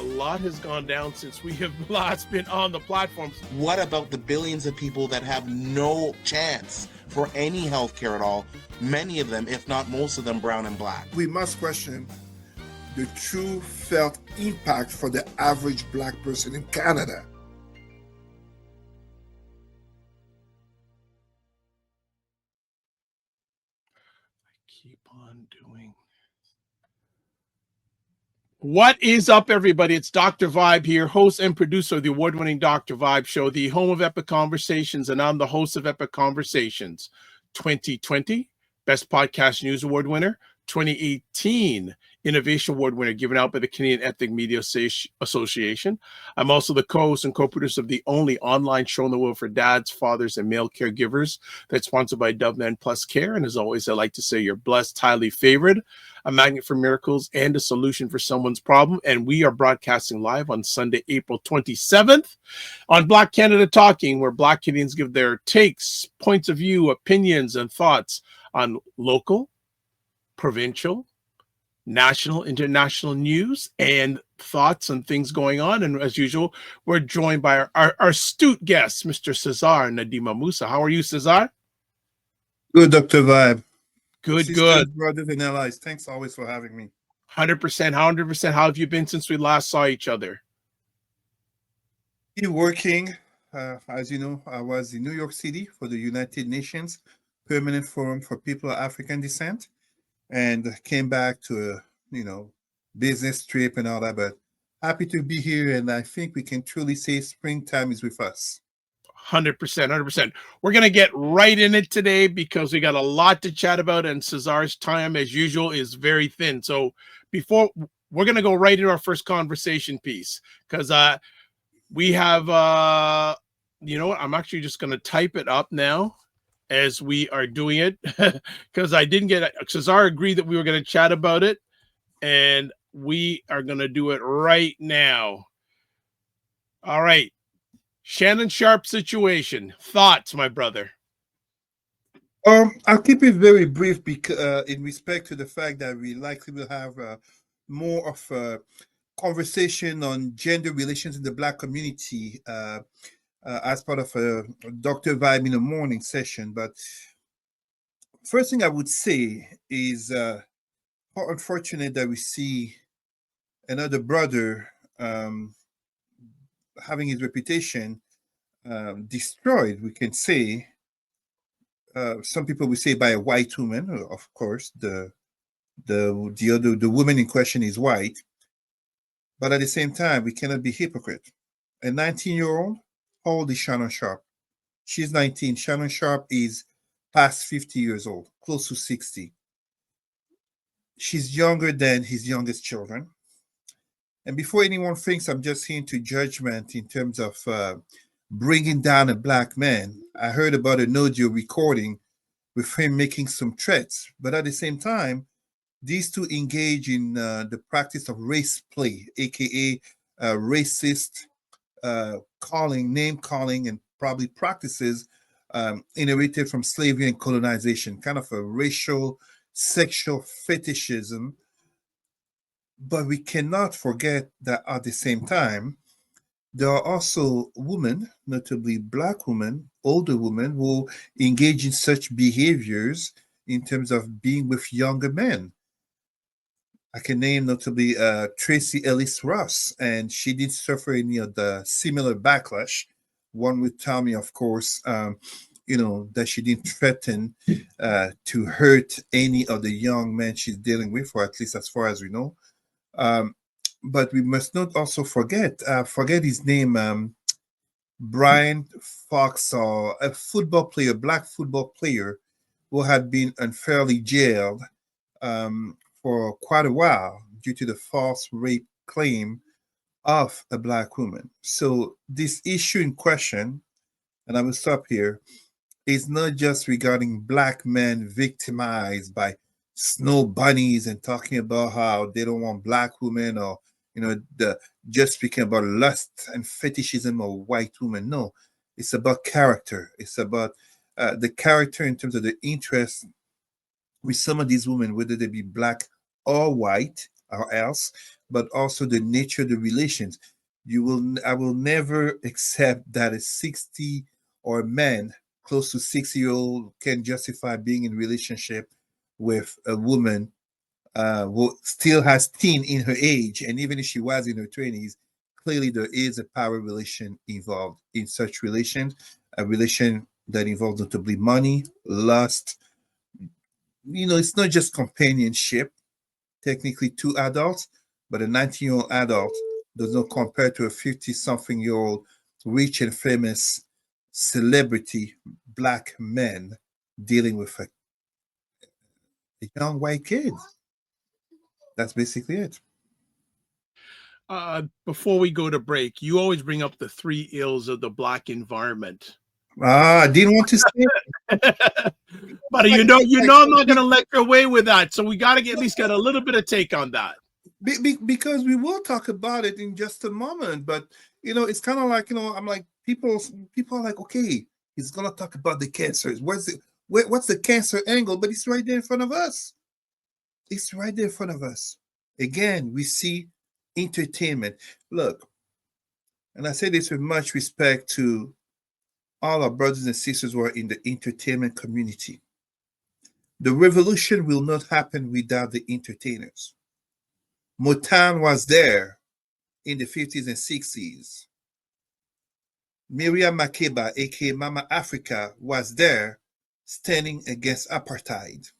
a lot has gone down since we have last been on the platforms. What about the billions of people that have no chance for any health care at all? Many of them, if not most of them, brown and black. We must question the true felt impact for the average black person in Canada. Keep on doing. What is up, everybody? It's Dr. Vibe here, host and producer of the award-winning Dr. Vibe Show, the home of Epic Conversations, and I'm the host of Epic Conversations. 2020 Best Podcast News Award winner, 2018 Innovation Award winner given out by the Canadian Ethnic Media Association. I'm also the co-host and co-producer of the only online show in the world for dads, fathers, and male caregivers that's sponsored by DoveMan Plus Care. And as always, I like to say you're blessed, highly favored, a magnet for miracles, and a solution for someone's problem. And we are broadcasting live on Sunday, April 27th on Black Canada Talking, where Black Canadians give their takes, points of view, opinions, and thoughts on local, provincial, national, international news and thoughts and things going on. And as usual, we're joined by our astute guest, Mr. Cesar Ndema-Moussa. How are you, Cesar? Good, Dr. Vibe. Good, Sisters, good. brothers and allies, thanks always for having me. 100%, 100%. How have you been since we last saw each other? Still working. As you know, I was in New York City for the United Nations Permanent Forum for People of African Descent, and came back to a business trip and all that. But happy to be here, and I think we can truly say springtime is with us. 100%, 100%. We're going to get right in it today because we got a lot to chat about, and Cesar's time, as usual, is very thin. So before we're going to go right into our first conversation piece, because we have, you know what, I'm actually just going to type it up now as we are doing it, because I didn't get it. Cesar agreed that we were going to chat about it, and we are going to do it right now. All right. Shannon Sharpe situation. Thoughts, my brother? I'll keep it very brief because in respect to the fact that we likely will have more of a conversation on gender relations in the Black community as part of a Dr. Vibe in the morning session. But first thing I would say is how unfortunate that we see another brother having his reputation destroyed, we can say. Some people would say by a white woman. Of course, the woman in question is white. But at the same time, we cannot be hypocrite. A 19-year-old, how old is Shannon Sharpe? She's 19. Shannon Sharpe is past 50 years old, close to 60. She's younger than his youngest children. And before anyone thinks I'm just into judgment in terms of bringing down a black man, I heard about an audio recording with him making some threats. But at the same time, these two engage in the practice of race play, aka racist name calling, and probably practices inherited from slavery and colonization, kind of a racial, sexual fetishism. But we cannot forget that at the same time, there are also women, notably Black women, older women, who engage in such behaviors in terms of being with younger men. I can name notably Tracy Ellis Ross, and she did suffer any of the similar backlash. One would tell me, of course, that she didn't threaten to hurt any of the young men she's dealing with, or at least as far as we know. But we must not also forget his name, Brian Fox, a football player, Black football player, who had been unfairly jailed for quite a while due to the false rape claim of a Black woman. So this issue in question, and I will stop here, is not just regarding Black men victimized by snow bunnies and talking about how they don't want Black women, or just speaking about lust and fetishism of white women. No, it's about character. It's about the character in terms of the interest with some of these women, whether they be Black or white or else, but also the nature of the relations. I will never accept that a 60 or a man close to 60-year-old can justify being in relationship with a woman who still has teen in her age, and even if she was in her 20s, clearly there is a power relation involved in such relations, a relation that involves notably money, lust. It's not just companionship, technically two adults, but a 19-year-old adult does not compare to a 50-something-year-old rich and famous celebrity black man dealing with a young white kid. That's basically it. Before we go to break, you always bring up the three ills of the black environment. I didn't want to say But like, I'm not going to let you away with that. So we got to at least get a little bit of take on that. because we will talk about it in just a moment. But it's kind of like I'm like people are like, okay, he's gonna talk about the cancers. What's the cancer angle? But it's right there in front of us. It's right there in front of us. Again, we see entertainment. Look, and I say this with much respect to all our brothers and sisters who are in the entertainment community. The revolution will not happen without the entertainers. Motown was there in the 50s and 60s. Miriam Makeba, aka Mama Africa, was there standing against apartheid.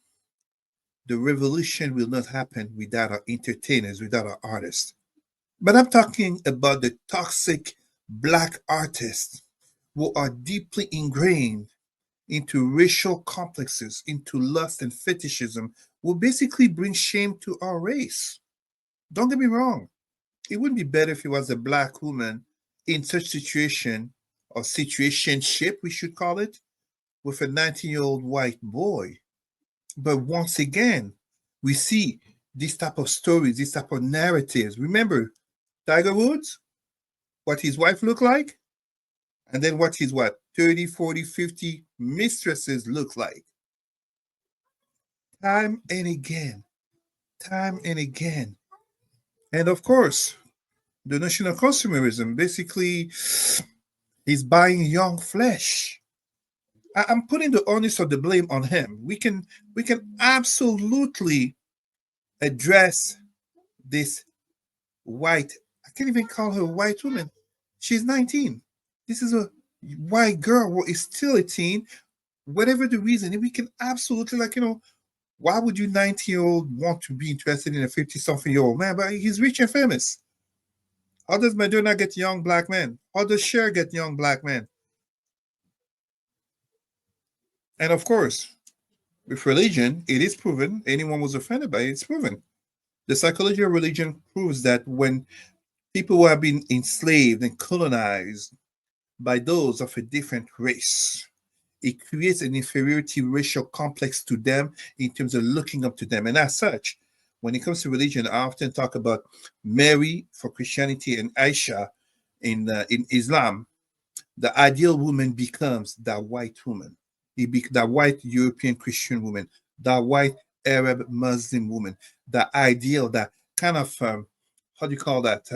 The revolution will not happen without our entertainers, without our artists. But I'm talking about the toxic black artists who are deeply ingrained into racial complexes, into lust and fetishism, will basically bring shame to our race. Don't get me wrong. It would be better if it was a black woman in such situation or situationship, we should call it, with a 19-year-old white boy. But once again, we see this type of stories, this type of narratives. Remember Tiger Woods, what his wife looked like, and then what his 30, 40, 50 mistresses look like. Time and again, time and again. And of course, the notion of consumerism basically is buying young flesh. I'm putting the onus of the blame on him. We can absolutely address this white. I can't even call her a white woman. She's 19. This is a white girl who is still a teen. Whatever the reason, we can absolutely why would you 19-year-old want to be interested in a 50-something-year-old man? But he's rich and famous. How does Madonna get young black men? How does Cher get young black men? And of course, with religion, it is proven, anyone who's offended by it, it's proven. The psychology of religion proves that when people who have been enslaved and colonized by those of a different race, it creates an inferiority racial complex to them in terms of looking up to them. And as such, when it comes to religion, I often talk about Mary for Christianity and Aisha in Islam. The ideal woman becomes that white woman, that white European Christian woman, that white Arab Muslim woman, the ideal, that kind of how do you call that?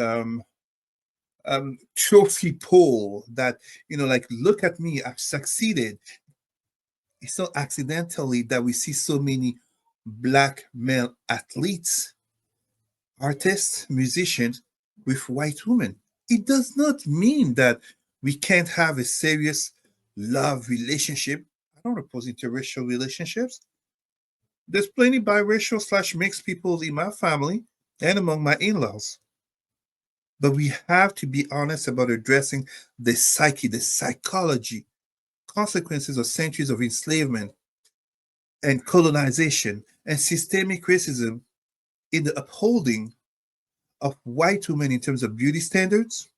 Trophy pole that like, look at me, I've succeeded. It's not accidentally that we see so many black male athletes, artists, musicians with white women. It does not mean that we can't have a serious love relationship. I don't oppose interracial relationships. There's plenty biracial / mixed people in my family and among my in-laws. But we have to be honest about addressing the psyche, the psychology, consequences of centuries of enslavement and colonization and systemic racism in the upholding of white women in terms of beauty standards,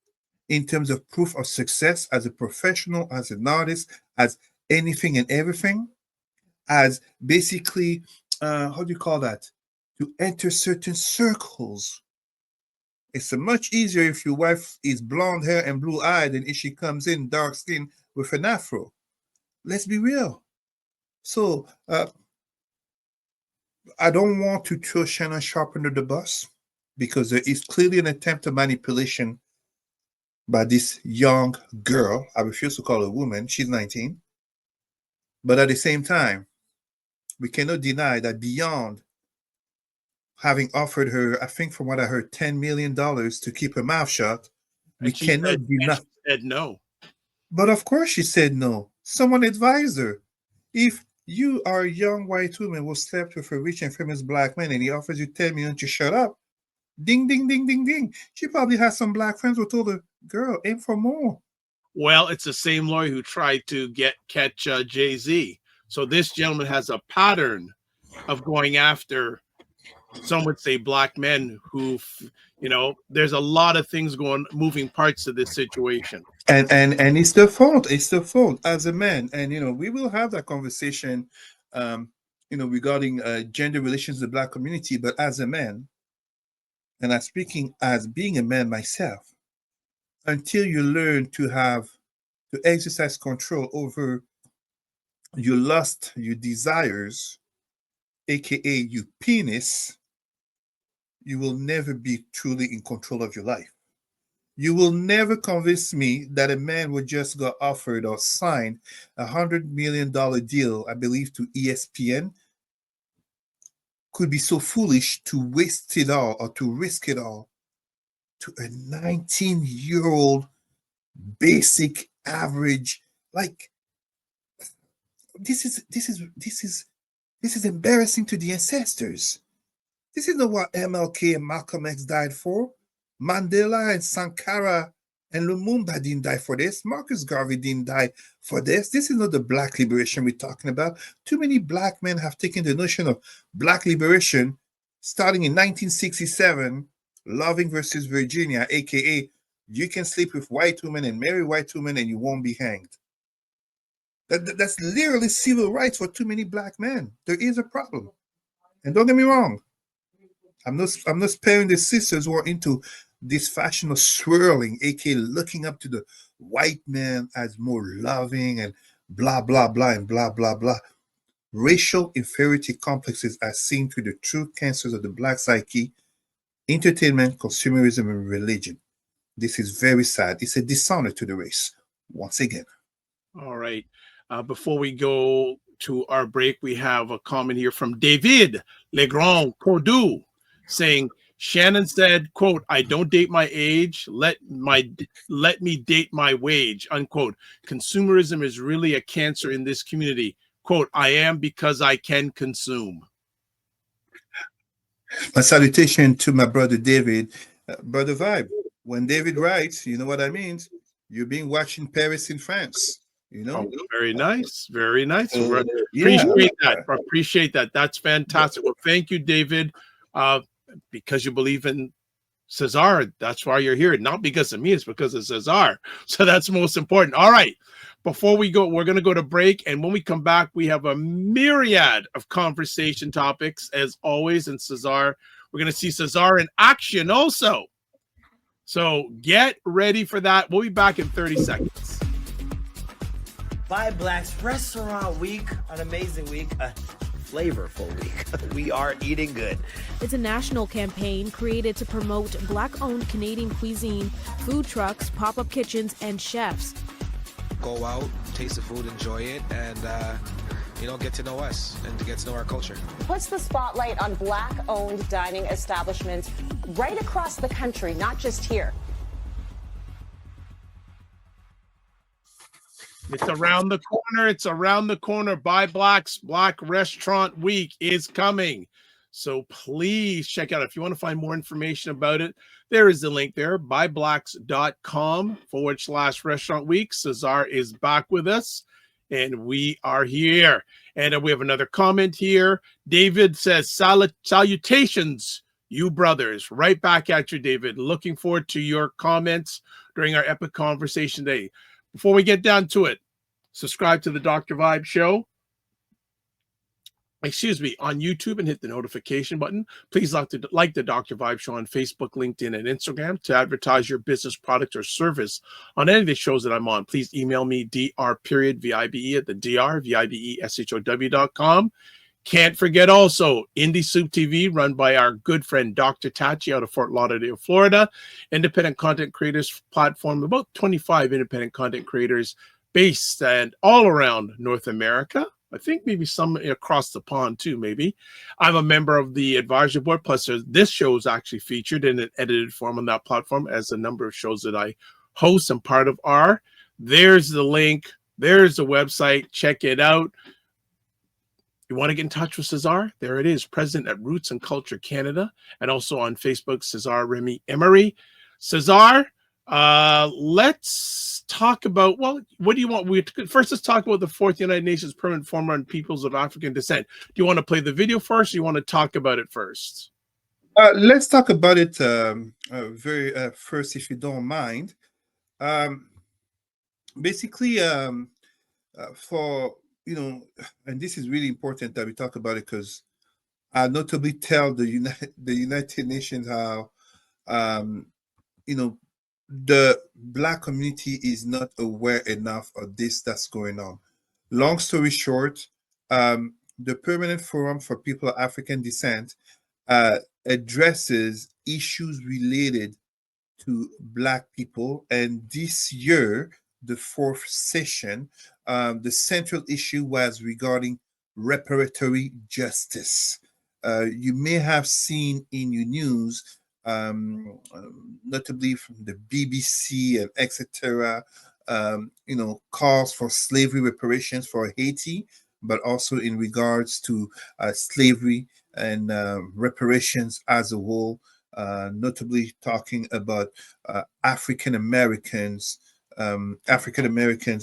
in terms of proof of success as a professional, as an artist, as anything and everything, as basically, how do you call that? To enter certain circles. It's much easier if your wife is blonde hair and blue eyed than if she comes in dark skin with an afro. Let's be real. So I don't want to throw Shannon Sharpe under the bus, because there is clearly an attempt of manipulation by this young girl. I refuse to call her a woman. She's 19. But at the same time, we cannot deny that beyond having offered her, I think from what I heard, $10 million to keep her mouth shut, we cannot deny. She said no. But of course she said no. Someone advised her. If you are a young white woman who slept with a rich and famous black man and he offers you 10 million to shut up, ding, ding, ding, ding, ding. She probably has some black friends who told her, girl, aim for more. Well, it's the same lawyer who tried to catch Jay-Z. So this gentleman has a pattern of going after, some would say, black men who, there's a lot of things moving parts to this situation. And it's the fault. It's the fault as a man. And we will have that conversation, regarding gender relations in the black community. But as a man, and I'm speaking as being a man myself, until you learn to exercise control over your lust, your desires, aka your penis, you will never be truly in control of your life. You will never convince me that a man would just got offered or signed $100 million deal, I believe, to ESPN, could be so foolish to waste it all or to risk it all to a 19-year-old basic average. Like, this is embarrassing to the ancestors. This is not what MLK and Malcolm X died for. Mandela and Sankara and Lumumba didn't die for this. Marcus Garvey didn't die for this. This is not the black liberation we're talking about. Too many black men have taken the notion of black liberation starting in 1967, Loving versus Virginia, aka you can sleep with white women and marry white women and you won't be hanged. That's literally civil rights for too many black men. There is a problem. And don't get me wrong, I'm not sparing the sisters who are into this fashion of swirling, aka looking up to the white man as more loving and blah, blah, blah, and blah, blah, blah. Racial inferiority complexes are seen through the true cancers of the black psyche: entertainment, consumerism, and religion. This is very sad. It's a dishonor to the race, once again. All right. Before we go to our break, we have a comment here from David Legrand Cordoue saying, Shannon said, quote, I don't date my age. Let me date my wage, unquote. Consumerism is really a cancer in this community. Quote, I am because I can consume. My salutation to my brother David. Brother Vibe, when David writes, you know what I mean? You've been watching Paris in France. Oh, very nice. Very nice. Yeah. Appreciate that. That's fantastic. Well, thank you, David. Because you believe in Cesar, that's why you're here. Not because of me, it's because of Cesar. So that's most important. All right. Before we go, we're going to go to break. And when we come back, we have a myriad of conversation topics, as always. And Cesar, we're going to see Cesar in action also. So get ready for that. We'll be back in 30 seconds. Vibe Black's Restaurant Week, an amazing week, a flavorful week. We are eating good. It's a national campaign created to promote Black-owned Canadian cuisine, food trucks, pop-up kitchens, and chefs. Go out, taste the food, enjoy it, and get to know us and to get to know our culture. Puts the spotlight on Black-owned dining establishments right across the country, not just here. It's around the corner. It's around the corner. Buy Black's Black Restaurant Week is coming. So please check out. If you want to find more information about it, there is the link there, buyblacks.com/restaurant week. Cesar is back with us, and we are here. And we have another comment here. David says, salutations, you brothers. Right back at you, David. Looking forward to your comments during our epic conversation today. Before we get down to it, subscribe to the Dr. Vibe Show. On YouTube and hit the notification button. Please like the Dr. Vibe Show on Facebook, LinkedIn, and Instagram. To advertise your business, product, or service on any of the shows that I'm on, please email me dr.vibe at the dr.vibeshow.com. Can't forget also Indie Soup TV, run by our good friend Dr. Tachi out of Fort Lauderdale, Florida. Independent content creators platform, about 25 independent content creators based and all around North America. I think maybe some across the pond too, maybe. I'm a member of the advisory board, plus this show is actually featured in an edited form on that platform, as a number of shows that I host and part of are. There's the link. There's the website. Check it out. You want to get in touch with Cesar? There it is, president at Roots and Culture Canada, and also on Facebook, Cesar Remy Emery. Cesar, let's talk about, well, what do you want? First, let's talk about the Fourth United Nations Permanent Forum on Peoples of African Descent. Do you want to play the video first, or do you want to talk about it first? Let's talk about it very first, if you don't mind. Basically, for, and this is really important that we talk about it, because I notably tell the United Nations how, the Black community is not aware enough of this that's going on. Long story short, the Permanent Forum for People of African Descent addresses issues related to Black people, and this year, the fourth session, the central issue was regarding reparatory justice. You may have seen in your news, notably from the BBC and etc., calls for slavery reparations for Haiti, but also in regards to slavery and reparations as a whole, notably talking about African Americans,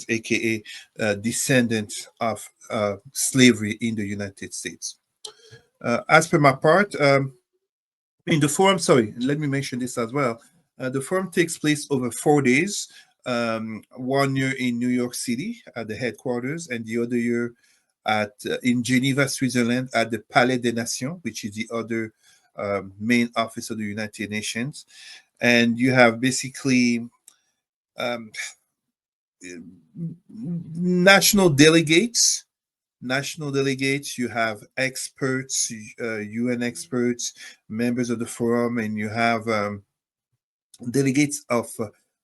aka descendants of slavery in the United States. As per my part, in the forum, sorry, let me mention this as well. The forum takes place over 4 days, 1 year in New York City at the headquarters, and the other year in Geneva, Switzerland, at the Palais des Nations, which is the other main office of the United Nations. And you have basically national delegates, you have experts, UN experts, members of the forum, and you have delegates of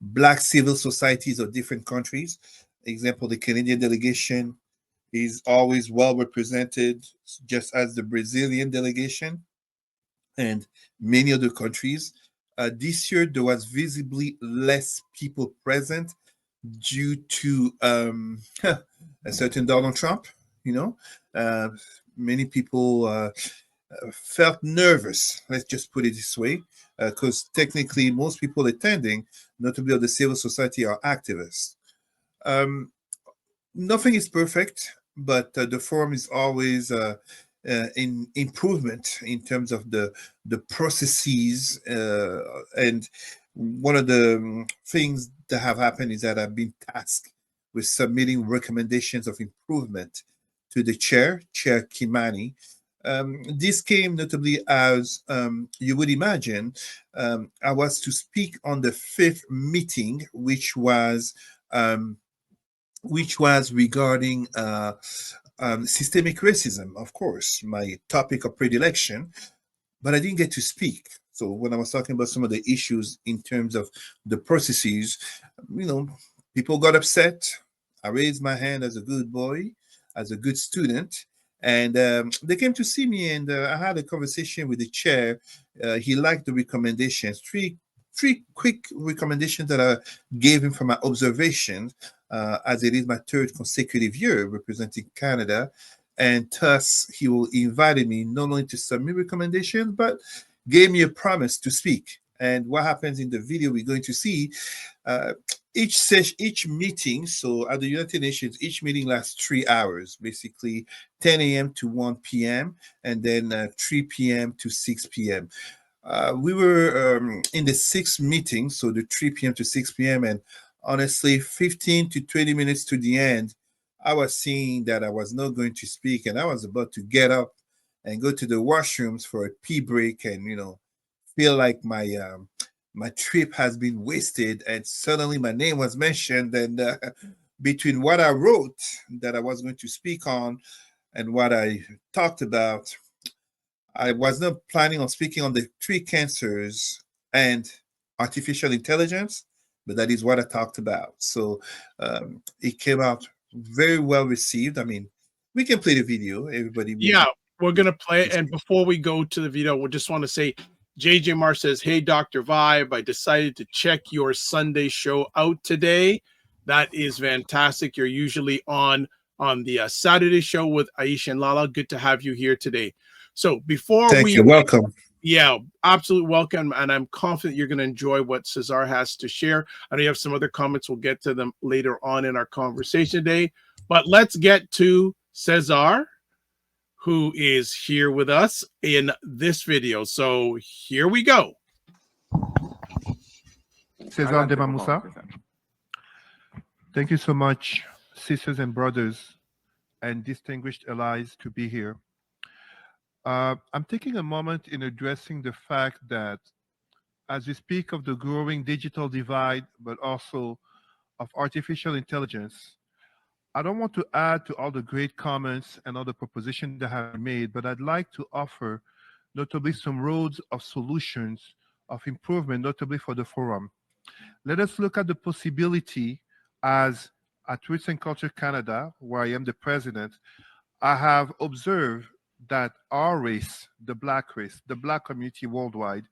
Black civil societies of different countries. Example, the Canadian delegation is always well represented, just as the Brazilian delegation and many other countries. This year, there was visibly less people present due to a certain Donald Trump. Many people felt nervous, let's just put it this way, because technically most people attending, notably of the civil society, are activists. Nothing is perfect, but the forum is always in improvement in terms of the processes. And one of the things that have happened is that I've been tasked with submitting recommendations of improvement to the chair Kimani. This came notably as you would imagine, I was to speak on the fifth meeting, which was regarding systemic racism, of course, my topic of predilection, but I didn't get to speak. So when I was talking about some of the issues in terms of the processes, people got upset. I raised my hand as a good boy, as a good student, and they came to see me, and I had a conversation with the chair. He liked the recommendations, three quick recommendations that I gave him from my observations, as it is my third consecutive year representing Canada. And thus, he will invited me not only to submit recommendations, but gave me a promise to speak. And what happens in the video we're going to see, each meeting, so at the United Nations, each meeting lasts 3 hours, basically 10 a.m. to 1 p.m., and then 3 p.m. to 6 p.m. We were in the sixth meeting, so the 3 p.m. to 6 p.m., and honestly, 15 to 20 minutes to the end, I was seeing that I was not going to speak, and I was about to get up and go to the washrooms for a pee break, and feel like my trip has been wasted. And suddenly my name was mentioned, and between what I wrote that I was going to speak on, and what I talked about, I was not planning on speaking on the three cancers and artificial intelligence, but that is what I talked about. So it came out very well received. I mean, we can play the video. Everybody will. Yeah, we're gonna play. And before we go to the video, we just want to say, JJ Mar says, "Hey, Dr. Vibe, I decided to check your Sunday show out today. That is fantastic. You're usually on the Saturday show with Aisha and Lala. Good to have you here today." So before Thank you. Welcome. Yeah, absolute welcome. And I'm confident you're going to enjoy what Cesar has to share. I know you have some other comments. We'll get to them later on in our conversation today. But let's get to Cesar, who is here with us in this video. So here we go. Cesar Ndema-Moussa. Thank you so much, sisters and brothers and distinguished allies, to be here. I'm taking a moment in addressing the fact that as we speak of the growing digital divide, but also of artificial intelligence, I don't want to add to all the great comments and all the propositions that have been made, but I'd like to offer notably some roads of solutions of improvement, notably for the forum. Let us look at the possibility as at Roots and Culture Canada, where I am the president, I have observed that our race, the Black community worldwide,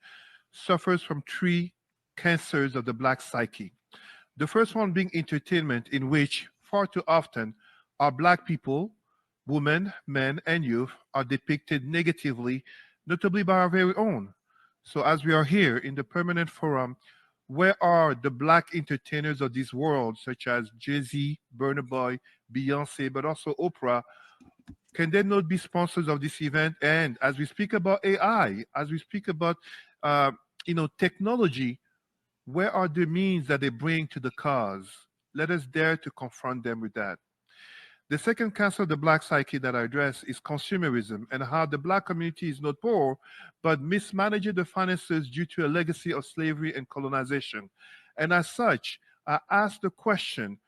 suffers from three cancers of the Black psyche. The first one being entertainment, in which far too often our Black people, women, men, and youth are depicted negatively, notably by our very own. So as we are here in the permanent forum, where are the Black entertainers of this world, such as Jay-Z, Burna Boy, Beyonce, but also Oprah? Can they not be sponsors of this event? And as we speak about AI, as we speak about technology, where are the means that they bring to the cause? Let us dare to confront them with that. The second cancer of the Black psyche that I address is consumerism, and how the Black community is not poor, but mismanaging the finances due to a legacy of slavery and colonization. And as such, I ask the question,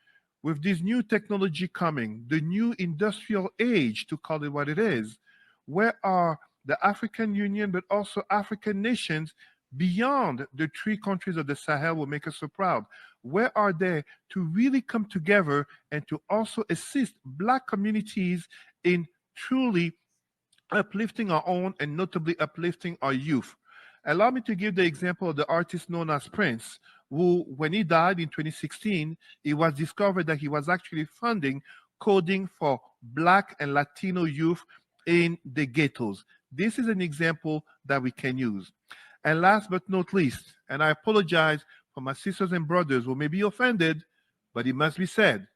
with this new technology coming, the new industrial age, to call it what it is, where are the African Union, but also African nations beyond the three countries of the Sahel will make us so proud? Where are they to really come together and to also assist Black communities in truly uplifting our own and notably uplifting our youth? Allow me to give the example of the artist known as Prince, who, when he died in 2016, it was discovered that he was actually funding coding for Black and Latino youth in the ghettos. This is an example that we can use. And last but not least, and I apologize for my sisters and brothers who may be offended, but it must be said,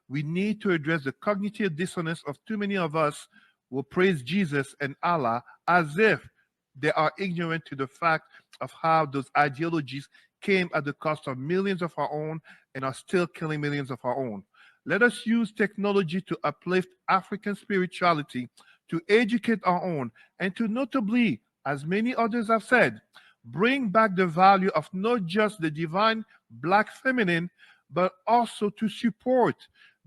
we need to address the cognitive dissonance of too many of us who praise Jesus and Allah as if they are ignorant to the fact of how those ideologies came at the cost of millions of our own and are still killing millions of our own. Let us use technology to uplift African spirituality, to educate our own, and to notably, as many others have said, bring back the value of not just the divine Black feminine, but also to support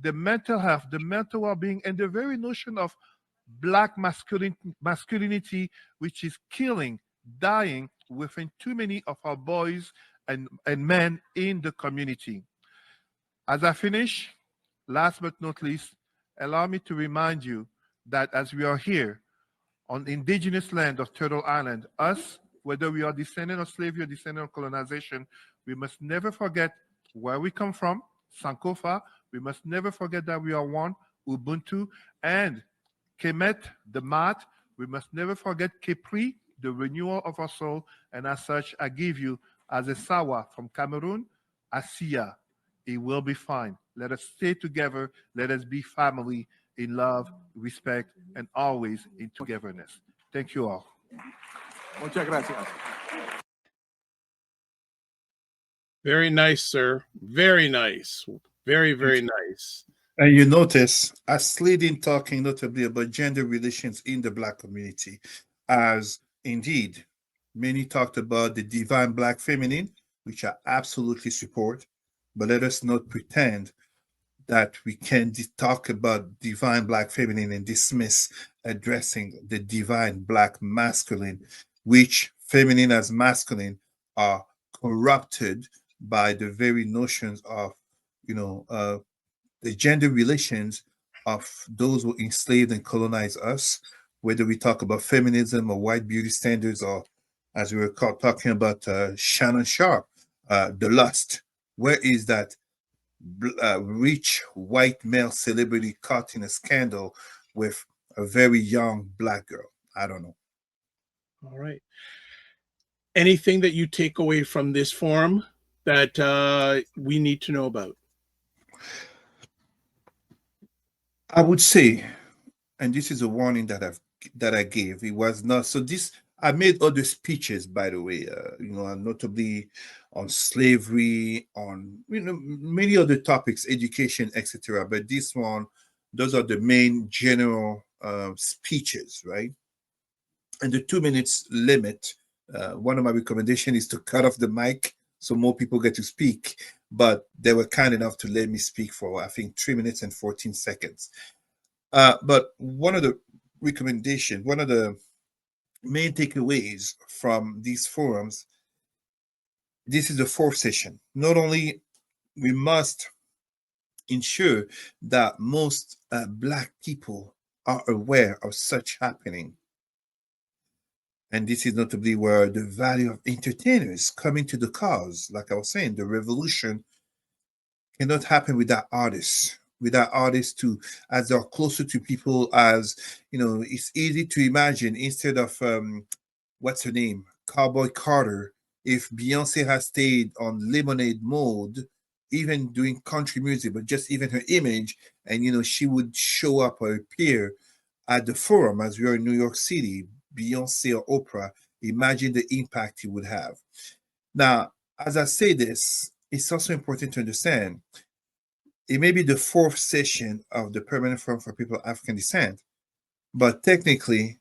the mental health, the mental well-being, and the very notion of Black masculinity, which is killing, dying within too many of our boys and men in the community. As I finish, last but not least, allow me to remind you that as we are here on the indigenous land of Turtle Island, us, whether we are descendant of slavery or descendant of colonization, we must never forget where we come from, Sankofa. We must never forget that we are one, Ubuntu, and Kemet, the mat. We must never forget Kepri, the renewal of our soul. And as such, I give you, as a Sawa from Cameroon, Asiya. It will be fine. Let us stay together. Let us be family in love, respect, and always in togetherness. Thank you all. Muchas gracias. Very nice, sir. Very nice. Very, very nice. And you notice I slid in talking notably about gender relations in the Black community, as indeed many talked about the divine Black feminine, which I absolutely support, but let us not pretend that we can talk about divine black feminine and dismiss addressing the divine black masculine, which feminine as masculine are corrupted by the very notions of, you know, the gender relations of those who enslaved and colonized us, whether we talk about feminism or white beauty standards, or as we were talking about Shannon Sharpe, the lust. Where is that rich white male celebrity caught in a scandal with a very young black girl? I don't know. All right. Anything that you take away from this forum that we need to know about? I would say, and this is a warning that I gave. It was not so. This I made other speeches, by the way. Notably on slavery, on many other topics, education, etc. But this one, those are the main general speeches, right? And the 2 minutes limit. One of my recommendations is to cut off the mic so more people get to speak. But they were kind enough to let me speak for I think 3 minutes and 14 seconds. But one of the one of the main takeaways from these forums, this is the fourth session. Not only we must ensure that most Black people are aware of such happening, and this is notably where the value of entertainers coming to the cause, like I was saying, the revolution cannot happen without artists. Without artists to, as they're closer to people, as it's easy to imagine instead of what's her name, Cowboy Carter, if Beyonce has stayed on Lemonade mode, even doing country music, but just even her image, and she would show up or appear at the forum as we are in New York City, Beyonce or Oprah. Imagine the impact it would have. Now, as I say this, it's also important to understand it may be the fourth session of the Permanent Forum for People of African Descent, but technically,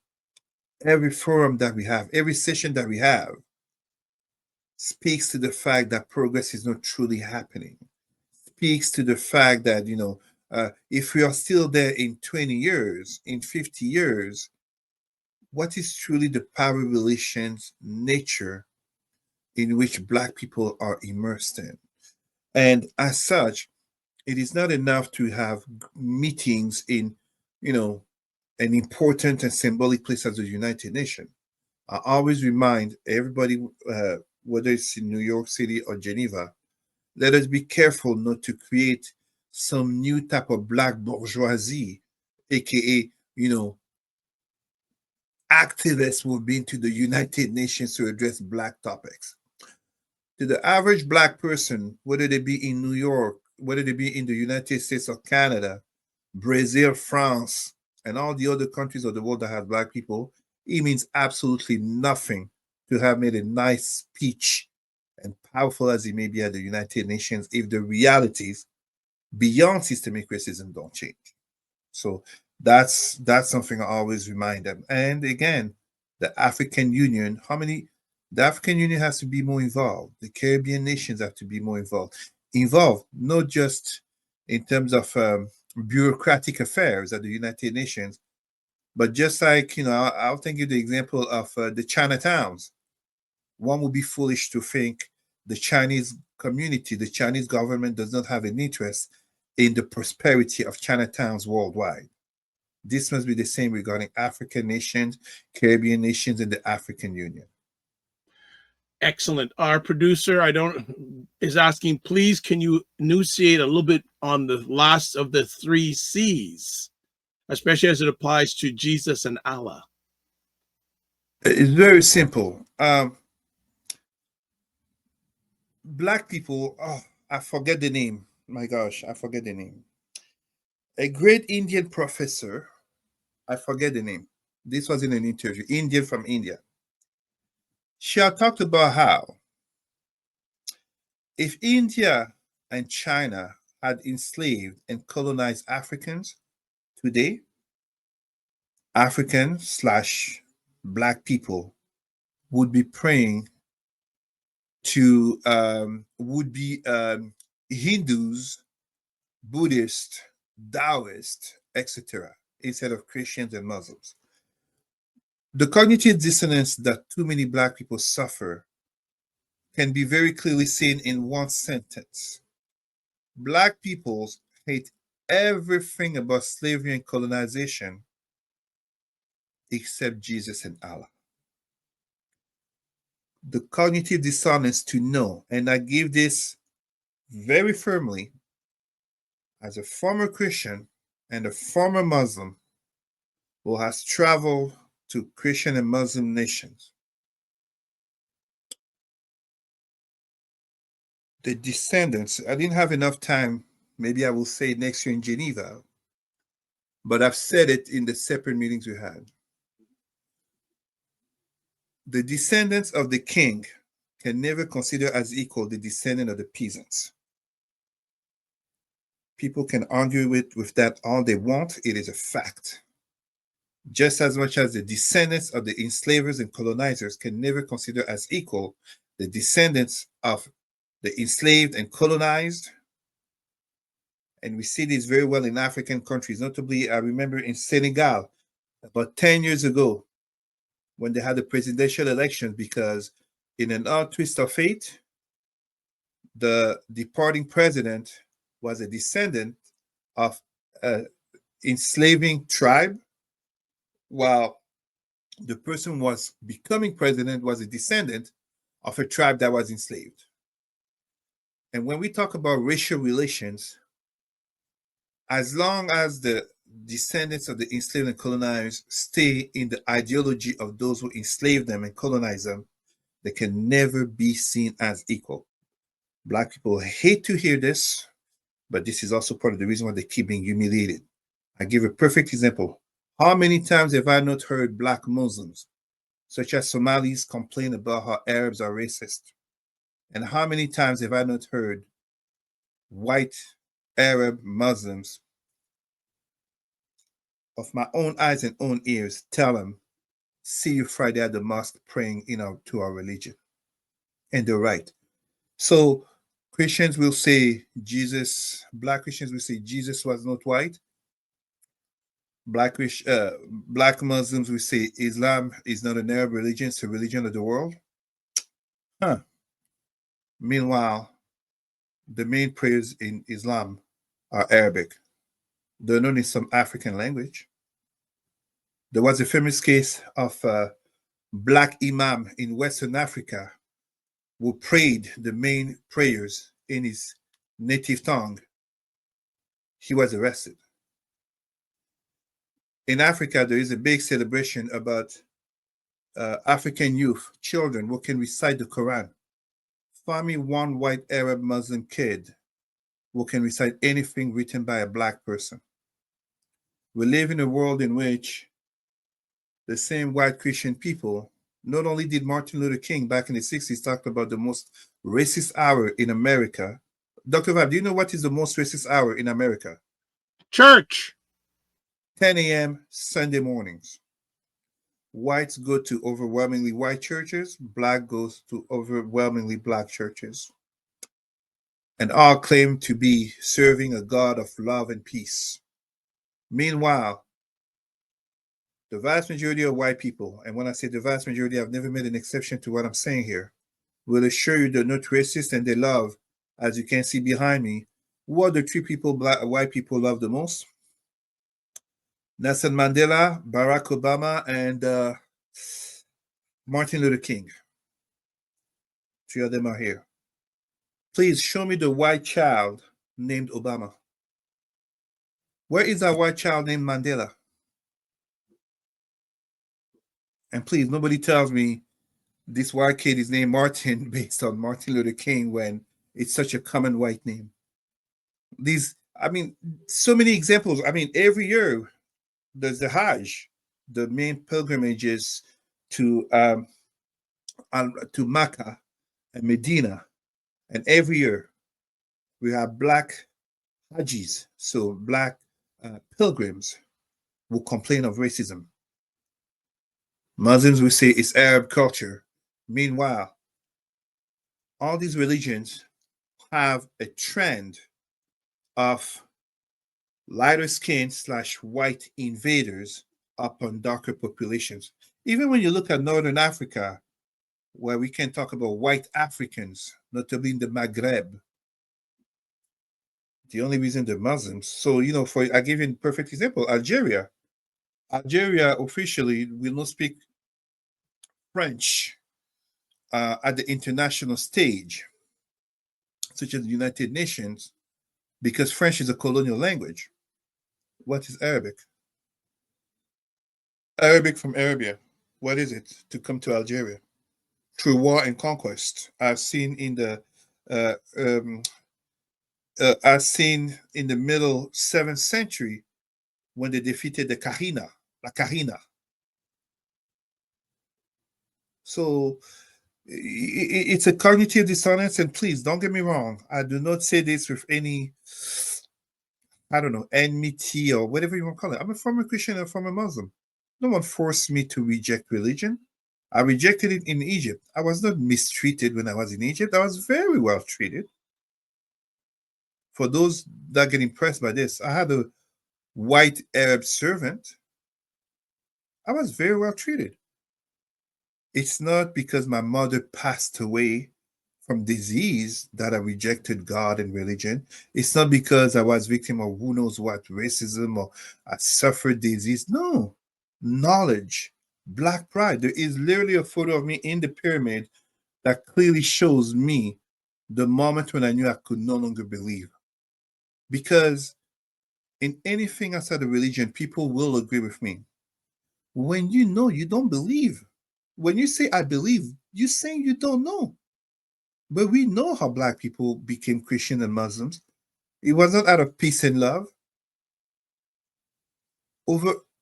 every forum that we have, every session that we have, speaks to the fact that progress is not truly happening. Speaks to the fact that, if we are still there in 20 years, in 50 years, what is truly the power relations nature in which Black people are immersed in? And as such, it is not enough to have meetings in, an important and symbolic place as the United Nations. I always remind everybody, whether it's in New York City or Geneva, let us be careful not to create some new type of Black bourgeoisie, aka, activists who have been to the United Nations to address Black topics. To the average Black person, whether they be in New York, whether they be in the United States or Canada, Brazil, France, and all the other countries of the world that have Black people, it means absolutely nothing to have made a nice speech, and powerful as it may be at the United Nations, if the realities beyond systemic racism don't change. So that's something I always remind them. And again, the African Union, the African Union has to be more involved. The Caribbean nations have to be more involved, not just in terms of bureaucratic affairs at the United Nations, but just like, I'll think you the example of the Chinatowns. One would be foolish to think the Chinese community, the Chinese government does not have an interest in the prosperity of Chinatowns worldwide. This must be the same regarding African nations, Caribbean nations, and the African Union. Excellent. Our producer, is asking, please, can you enunciate a little bit on the last of the 3 C's, especially as it applies to Jesus and Allah? It's very simple. Black people, I forget the name. My gosh, I forget the name. A great Indian professor, I forget the name. This was in an interview, Indian from India. She had talked about how if India and China had enslaved and colonized Africans today, African/Black people would be praying to, would be Hindus Buddhist, Taoist, etc., instead of Christians and Muslims. The cognitive dissonance that too many Black people suffer can be very clearly seen in one sentence. Black people hate everything about slavery and colonization except Jesus and Allah. The cognitive dissonance to know, and I give this very firmly as a former Christian and a former Muslim who has traveled to Christian and Muslim nations. The descendants, I didn't have enough time, maybe I will say it next year in Geneva, but I've said it in the separate meetings we had. The descendants of the king can never consider as equal the descendant of the peasants. People can argue with that all they want. It is a fact. Just as much as the descendants of the enslavers and colonizers can never consider as equal the descendants of the enslaved and colonized. And we see this very well in African countries. Notably, I remember in Senegal about 10 years ago when they had the presidential elections, because in an odd twist of fate, the departing president was a descendant of an enslaving tribe, while the person who was becoming president was a descendant of a tribe that was enslaved. And when we talk about racial relations, as long as the descendants of the enslaved and colonized stay in the ideology of those who enslaved them and colonized them, they can never be seen as equal. Black people hate to hear this, but this is also part of the reason why they keep being humiliated. I give a perfect example. How many times have I not heard Black Muslims, such as Somalis, complain about how Arabs are racist? And how many times have I not heard white Arab Muslims of my own eyes and own ears tell them, see you Friday at the mosque praying to our religion? And they're right. So Christians will say Jesus, Black Christians will say Jesus was not white. Black Muslims will say Islam is not an Arab religion, it's a religion of the world. Meanwhile, the main prayers in Islam are Arabic. They're known in some African language. There was a famous case of a Black imam in Western Africa who prayed the main prayers in his native tongue. He was arrested. In Africa, there is a big celebration about African youth, children who can recite the Quran. Find me one white Arab Muslim kid who can recite anything written by a Black person. We live in a world in which the same white Christian people, not only did Martin Luther King back in the 60s talk about the most racist hour in America. Dr. Vab, do you know what is the most racist hour in America? Church. 10 a.m. Sunday mornings. Whites go to overwhelmingly white churches, Black goes to overwhelmingly Black churches, and all claim to be serving a God of love and peace. Meanwhile, the vast majority of white people, and when I say the vast majority, I've never made an exception to what I'm saying here, will assure you they're not racist and they love, as you can see behind me, who are the three people white people love the most? Nelson Mandela, Barack Obama, and Martin Luther King. Three of them are here. Please show me the white child named Obama. Where is that white child named Mandela? And please, nobody tells me this white kid is named Martin based on Martin Luther King when it's such a common white name. So many examples. Every year there's the Hajj, the main pilgrimages to Mecca and Medina. And every year we have Black Hajis, so Black pilgrims who complain of racism. Muslims will say it's Arab culture. Meanwhile, all these religions have a trend of lighter skin / white invaders upon darker populations. Even when you look at Northern Africa, where we can talk about white Africans, notably in the Maghreb, the only reason they're Muslims. So, I give you a perfect example, Algeria. Algeria officially will not speak French at the international stage, such as the United Nations, because French is a colonial language. What is Arabic? Arabic from Arabia. What is it to come to Algeria? Through war and conquest. I've seen in the middle 7th century when they defeated the Kahina, La Kahina. So it's a cognitive dissonance, and please don't get me wrong. I do not say this with any, I don't know, enmity or whatever you want to call it. I'm a former Christian and a former Muslim. No one forced me to reject religion. I rejected it in Egypt. I was not mistreated when I was in Egypt. I was very well treated. For those that get impressed by this, I had a white Arab servant. I was very well treated. It's not because my mother passed away from disease that I rejected God and religion. It's not because I was victim of who knows what racism or I suffered disease. No, knowledge, black pride. There is literally a photo of me in the pyramid that clearly shows me the moment when I knew I could no longer believe. Because in anything outside of religion, people will agree with me. When you know, you don't believe. When you say I believe, you're saying you don't know. But we know how Black people became Christian and Muslims. It was not out of peace and love.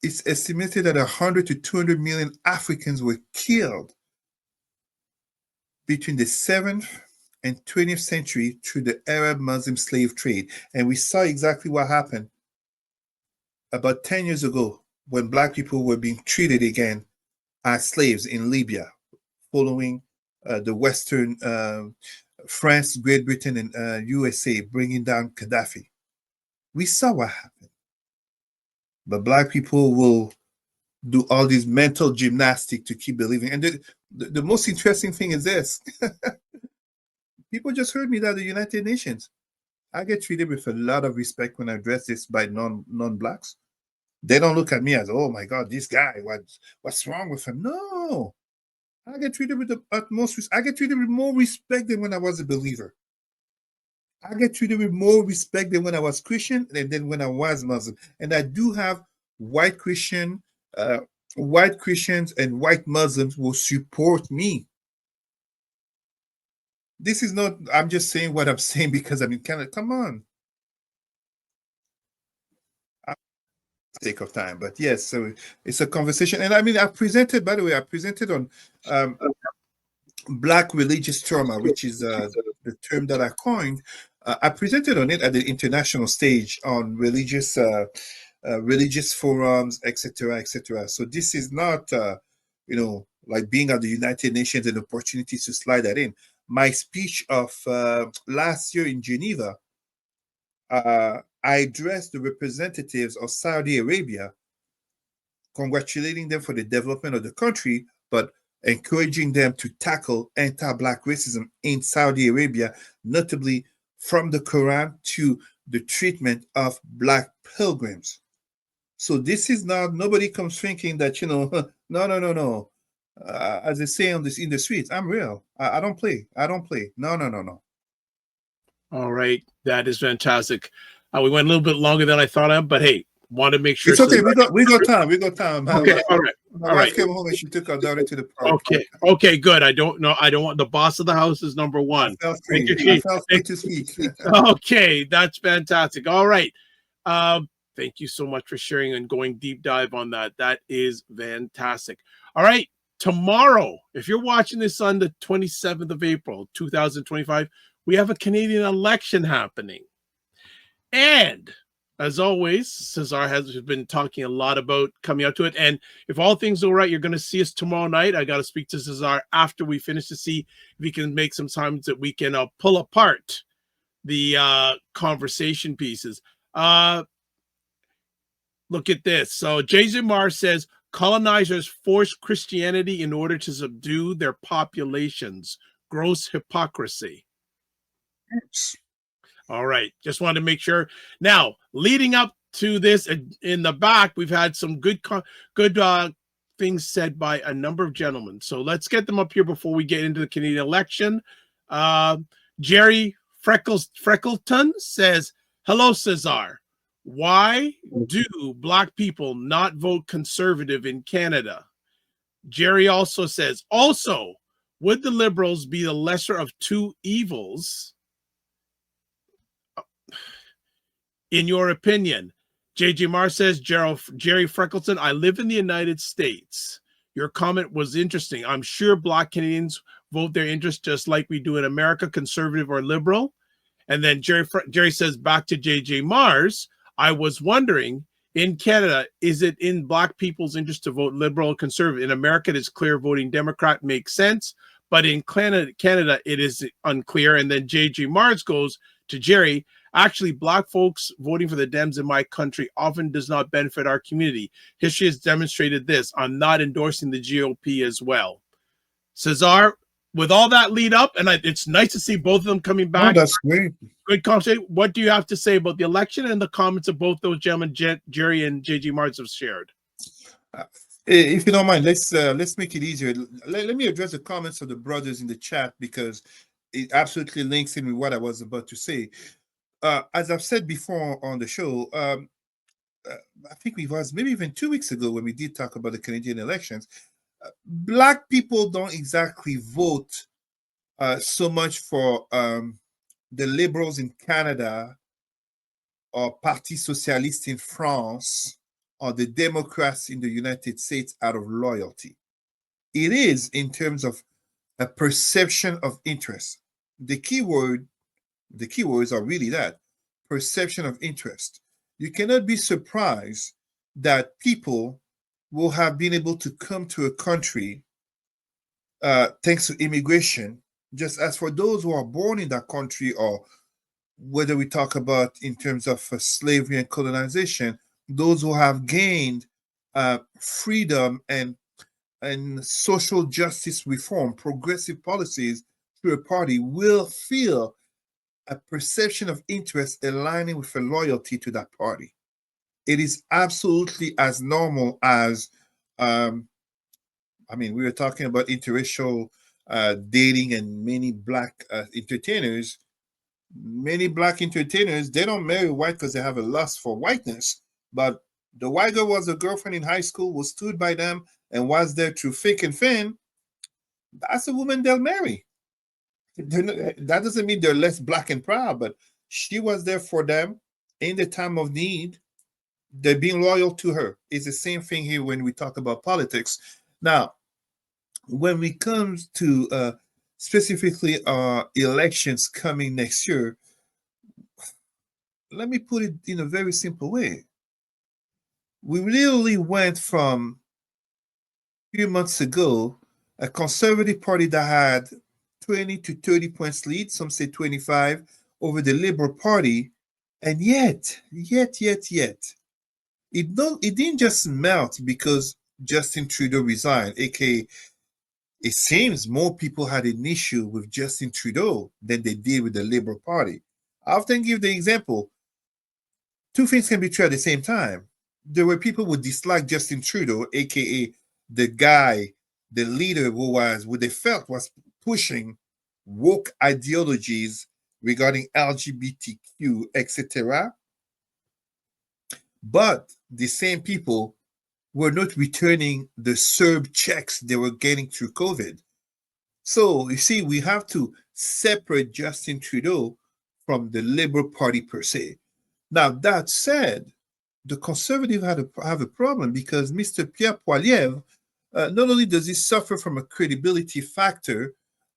It's estimated that 100 to 200 million Africans were killed between the 7th and 20th century through the Arab-Muslim slave trade. And we saw exactly what happened about 10 years ago when Black people were being treated again as slaves in Libya, following the Western France, Great Britain, and USA bringing down Gaddafi. We saw what happened. But Black people will do all this mental gymnastics to keep believing. And the most interesting thing is this. People just heard me that the United Nations. I get treated with a lot of respect when I address this by non-Blacks. They don't look at me as, oh my God, this guy, what's wrong with him? No. I get treated with the utmost respect. I get treated with more respect than when I was a believer. I get treated with more respect than when I was Christian and then when I was Muslim. And I do have white Christians and white Muslims will support me. This is not, I'm just saying what I'm saying because I'm in Canada. Come on. Sake of time, but yes, so it's a conversation. And I mean, I presented on Black religious trauma, which is the term that I coined. I presented on it at the international stage on religious forums, etc., etc. So this is not, like being at the United Nations and opportunities to slide that in. My speech of last year in Geneva, I addressed the representatives of Saudi Arabia, congratulating them for the development of the country, but encouraging them to tackle anti-Black racism in Saudi Arabia, notably from the Quran to the treatment of Black pilgrims. So this is not, nobody comes thinking that, no. As they say in the streets, I'm real. I don't play. No. All right. That is fantastic. We went a little bit longer than I thought of, but hey, want to make sure. It's okay. We got time. Okay. All right. My wife came home and she took her daughter to the park. Okay. Good. I don't want the boss of the house is number one. I felt free to speak. Okay. That's fantastic. All right. Thank you so much for sharing and going deep dive on that. That is fantastic. All right. Tomorrow, if you're watching this on the 27th of April, 2025, we have a Canadian election happening. And as always, Cesar has been talking a lot about coming out to it. And if all things go right, you're going to see us tomorrow night. I got to speak to Cesar after we finish to see if we can make some times that we can pull apart the conversation pieces. Look at this. So J.J. Mars says colonizers forced Christianity in order to subdue their populations. Gross hypocrisy. All right. Just wanted to make sure. Now, leading up to this, in the back, we've had some good things said by a number of gentlemen. So let's get them up here before we get into the Canadian election. Jerry Freckleton says, hello, Cesar. Why do Black people not vote Conservative in Canada? Jerry also says, also, would the Liberals be the lesser of two evils? In your opinion? JJ Marr says, Jerry Freckleton, I live in the United States. Your comment was interesting. I'm sure Black Canadians vote their interest just like we do in America, conservative or liberal. And then Jerry says, back to JJ Mars, I was wondering, in Canada, is it in Black people's interest to vote liberal or conservative? In America, it is clear voting Democrat makes sense, but in Canada, it is unclear. And then JJ Mars goes to Jerry, actually, Black folks voting for the Dems in my country often does not benefit our community. History has demonstrated this. I'm not endorsing the GOP as well. Cesar, with all that lead up, and it's nice to see both of them coming back. Oh, that's great. Good conversation. What do you have to say about the election and the comments of both those gentlemen, Jerry and JG Mars, have shared? If you don't mind, let's make it easier. Let me address the comments of the brothers in the chat because it absolutely links in with what I was about to say. As I've said before on the show, I think it was maybe even 2 weeks ago when we did talk about the Canadian elections. Black people don't exactly vote so much for the Liberals in Canada or Parti Socialiste in France or the Democrats in the United States out of loyalty. It is in terms of a perception of interest. The keywords are really that, perception of interest. You cannot be surprised that people will have been able to come to a country thanks to immigration, just as for those who are born in that country, or whether we talk about in terms of slavery and colonization, those who have gained freedom and social justice reform, progressive policies through a party, will feel a perception of interest aligning with a loyalty to that party. It is absolutely as normal as, we were talking about interracial dating and many Black entertainers. Many Black entertainers, they don't marry white because they have a lust for whiteness, but the white girl was a girlfriend in high school, was stood by them, and was there through thick and thin. That's a woman they'll marry. That doesn't mean they're less Black and proud, but she was there for them in the time of need. They're being loyal to her. It's the same thing here when we talk about politics. Now, when we come to specifically elections coming next year, let me put it in a very simple way. We literally went from a few months ago, a conservative party that had 20 to 30 points lead, some say 25, over the Liberal Party, and yet, it didn't just melt because Justin Trudeau resigned, aka it seems more people had an issue with Justin Trudeau than they did with the Liberal Party. I often give the example, two things can be true at the same time. There were people who disliked Justin Trudeau, aka the guy, the leader who they felt was pushing woke ideologies regarding LGBTQ, etc. But the same people were not returning the CERB checks they were getting through COVID. So you see, we have to separate Justin Trudeau from the Liberal Party per se. Now, that said, the Conservatives have a problem because Mr. Pierre Poilievre, not only does he suffer from a credibility factor,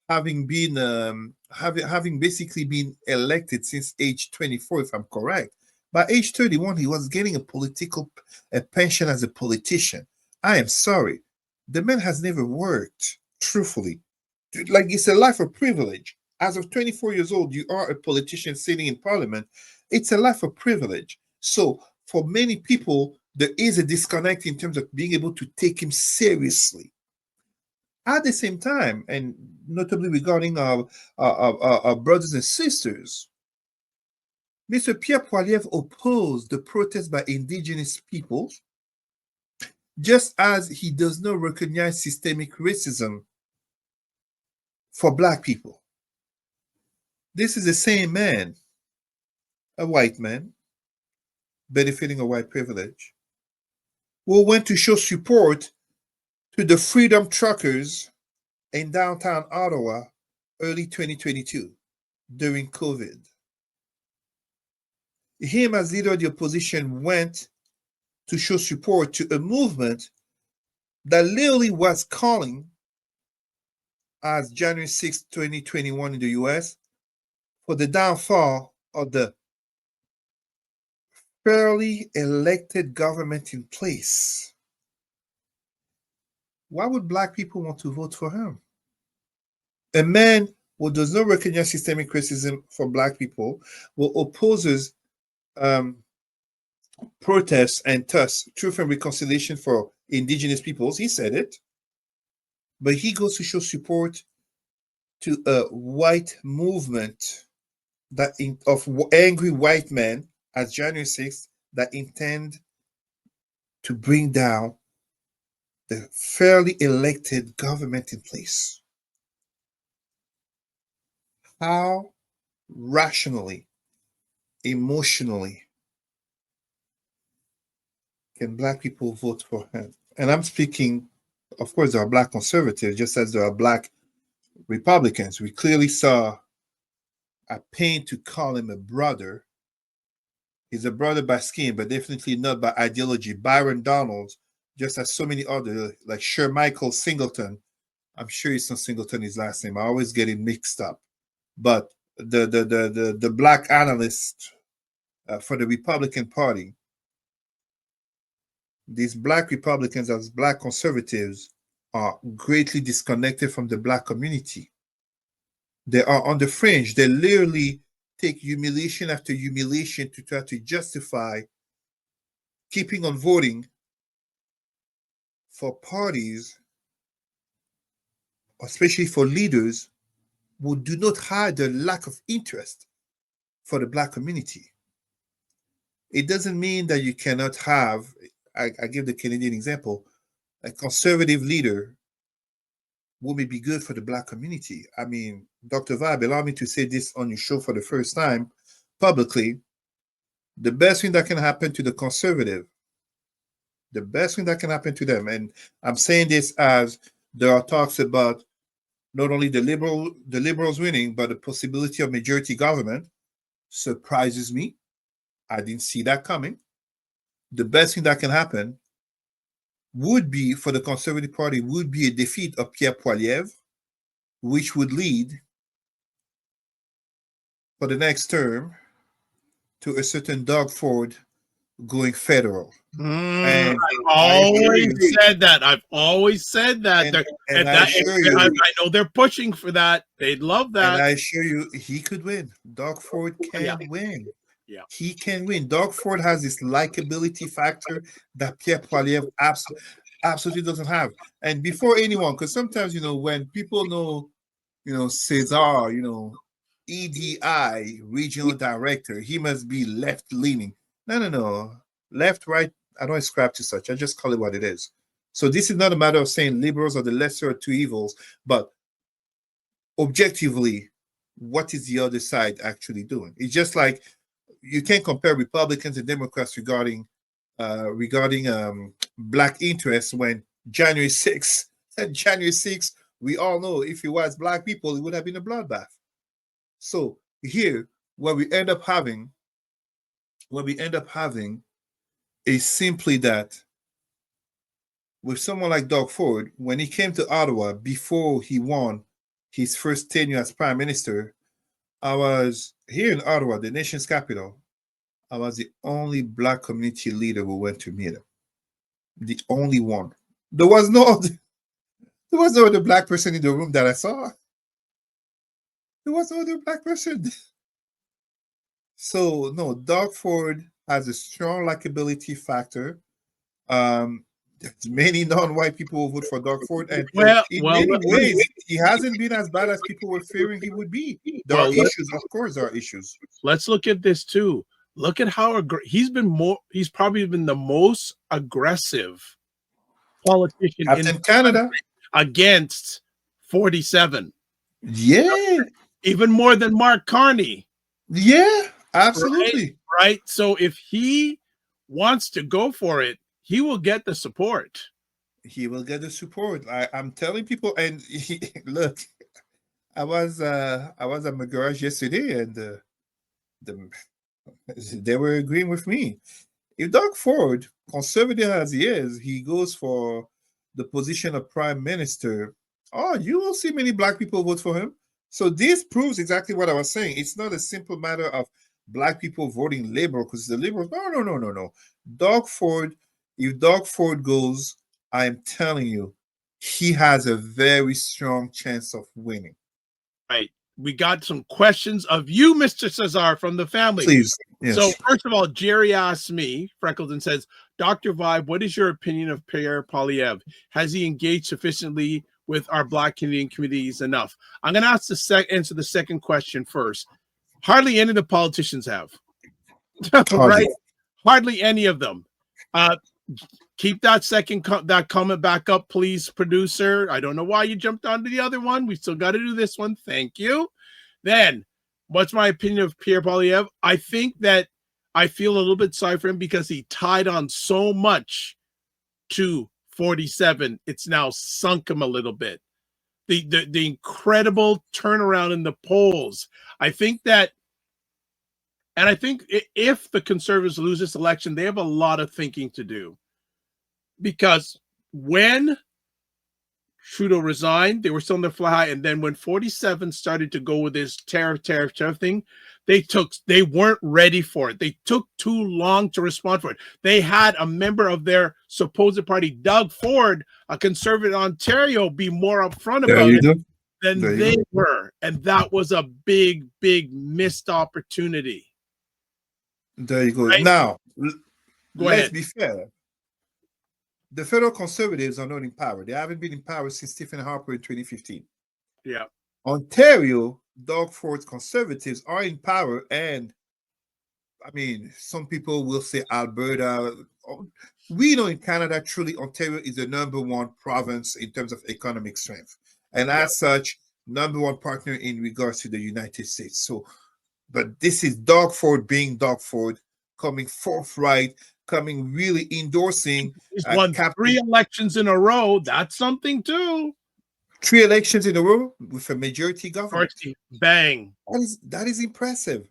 having basically been elected since age 24, if I'm correct. By age 31, he was getting a pension as a politician. I am sorry. The man has never worked, truthfully. Like, it's a life of privilege. As of 24 years old, you are a politician sitting in parliament. It's a life of privilege. So for many people, there is a disconnect in terms of being able to take him seriously. At the same time, and notably regarding our brothers and sisters, Mr. Pierre Poilievre opposed the protest by indigenous peoples, just as he does not recognize systemic racism for Black people. This is the same man, a white man, benefiting a white privilege, who went to show support to the Freedom Truckers in downtown Ottawa early 2022 during COVID. Him, as leader of the opposition, went to show support to a movement that literally was calling, as January 6, 2021 in the US, for the downfall of the fairly elected government in place. Why would Black people want to vote for him? A man who does not recognize systemic racism for Black people, who opposes protests and thus truth and reconciliation for indigenous peoples. He said it, but he goes to show support to a white movement of angry white men as January 6th that intend to bring down the fairly elected government in place. How rationally, emotionally can Black people vote for him? And I'm speaking, of course, there are Black conservatives, just as there are Black Republicans. We clearly saw a pain to call him a brother. He's a brother by skin, but definitely not by ideology. Byron Donald, just as so many others, like Sir Michael Singleton. I'm sure it's not Singleton, his last name. I always get it mixed up. But the Black analyst for the Republican Party, these Black Republicans as Black conservatives are greatly disconnected from the Black community. They are on the fringe. They literally take humiliation after humiliation to try to justify keeping on voting for parties, especially for leaders who do not hide their lack of interest for the Black community. It doesn't mean that you cannot have, I give the Canadian example, a conservative leader who may be good for the Black community. I mean, Dr. Vibe, allow me to say this on your show for the first time publicly. The best thing that can happen to the conservative, the best thing that can happen to them, and I'm saying this as there are talks about not only the liberals winning, but the possibility of majority government, surprises me. I didn't see that coming. The best thing that can happen would be, for the Conservative Party, would be a defeat of Pierre Poilievre, which would lead for the next term to a certain Doug Ford going federal. I've always said that. I've always said that. I know they're pushing for that. They'd love that. And I assure you, he could win. Doug Ford can win. Yeah, he can win. Doug Ford has this likability factor that Pierre Poilievre absolutely doesn't have. And before anyone, because sometimes, when people know, Cesar, EDI, regional director, he must be left-leaning. No. Left, right, I don't ascribe to such. I just call it what it is. So this is not a matter of saying liberals are the lesser of two evils, but objectively, what is the other side actually doing? It's just like you can't compare Republicans and Democrats regarding Black interests when January 6th, we all know if it was Black people, it would have been a bloodbath. So here, what we end up having is simply that with someone like Doug Ford, when he came to Ottawa before he won his first tenure as Prime Minister, I was here in Ottawa, the nation's capital. I was the only Black community leader who went to meet him. The only one. There was no other Black person in the room that I saw. There was no other Black person. So no, Doug Ford has a strong likability factor There's many non-white people who vote for Doug Ford, and Well, in well, many ways, he hasn't been as bad as people were fearing he would be. There are issues, of course, there are issues. let's look at this too. Look at how he's been more. He's probably been the most aggressive politician in Captain Canada, against 47. yeah, Even more than Mark Carney. yeah, absolutely. Right. So if he wants to go for it, he will get the support. He will get the support. I'm telling people, and look, I was at my garage yesterday, and they were agreeing with me. If Doug Ford, conservative as he is, he goes for the position of prime minister, oh, you will see many black people vote for him. So this proves exactly what I was saying. It's not a simple matter of black people voting liberal because the liberals, no. Doug Ford, if Doug Ford goes, I'm telling you, he has a very strong chance of winning. Right. We got some questions of you, Mr. Cesar, from the family. Please. Yes. So first of all, Jerry asked me, Freckleton says, Dr. Vibe, what is your opinion of Pierre Poilievre? Has he engaged sufficiently with our Black Canadian communities enough? I'm going to answer the second question first. Hardly any of the politicians have. Right? Hardly any of them. Keep that comment back up, please, producer. I don't know why you jumped onto the other one. We still got to do this one. Thank you. Then, what's my opinion of Pierre Poilievre? I think that I feel a little bit sorry for him because he tied on so much to 47. It's now sunk him a little bit. The incredible turnaround in the polls. I think that, and I think if the Conservatives lose this election, they have a lot of thinking to do. Because when Trudeau resigned, they were still in their fly high. And then when 47 started to go with this tariff thing, they weren't ready for it. They took too long to respond for it. They had a member of their supposed party, Doug Ford, a conservative in Ontario, be more upfront about it than they were. And that was a big, big missed opportunity. There you go. Right? Now, let's be fair. The federal Conservatives are not in power. They haven't been in power since Stephen Harper in 2015. Yeah. Ontario, Doug Ford's Conservatives are in power. And, I mean, some people will say Alberta. We know in Canada, truly, Ontario is the #1 province in terms of economic strength. And as such, #1 partner in regards to the United States. So, but this is Doug Ford being Doug Ford, coming forthright, coming really endorsing. He's won 3 elections in a row. That's something too. 3 elections in a row with a majority government. Bang. That is impressive.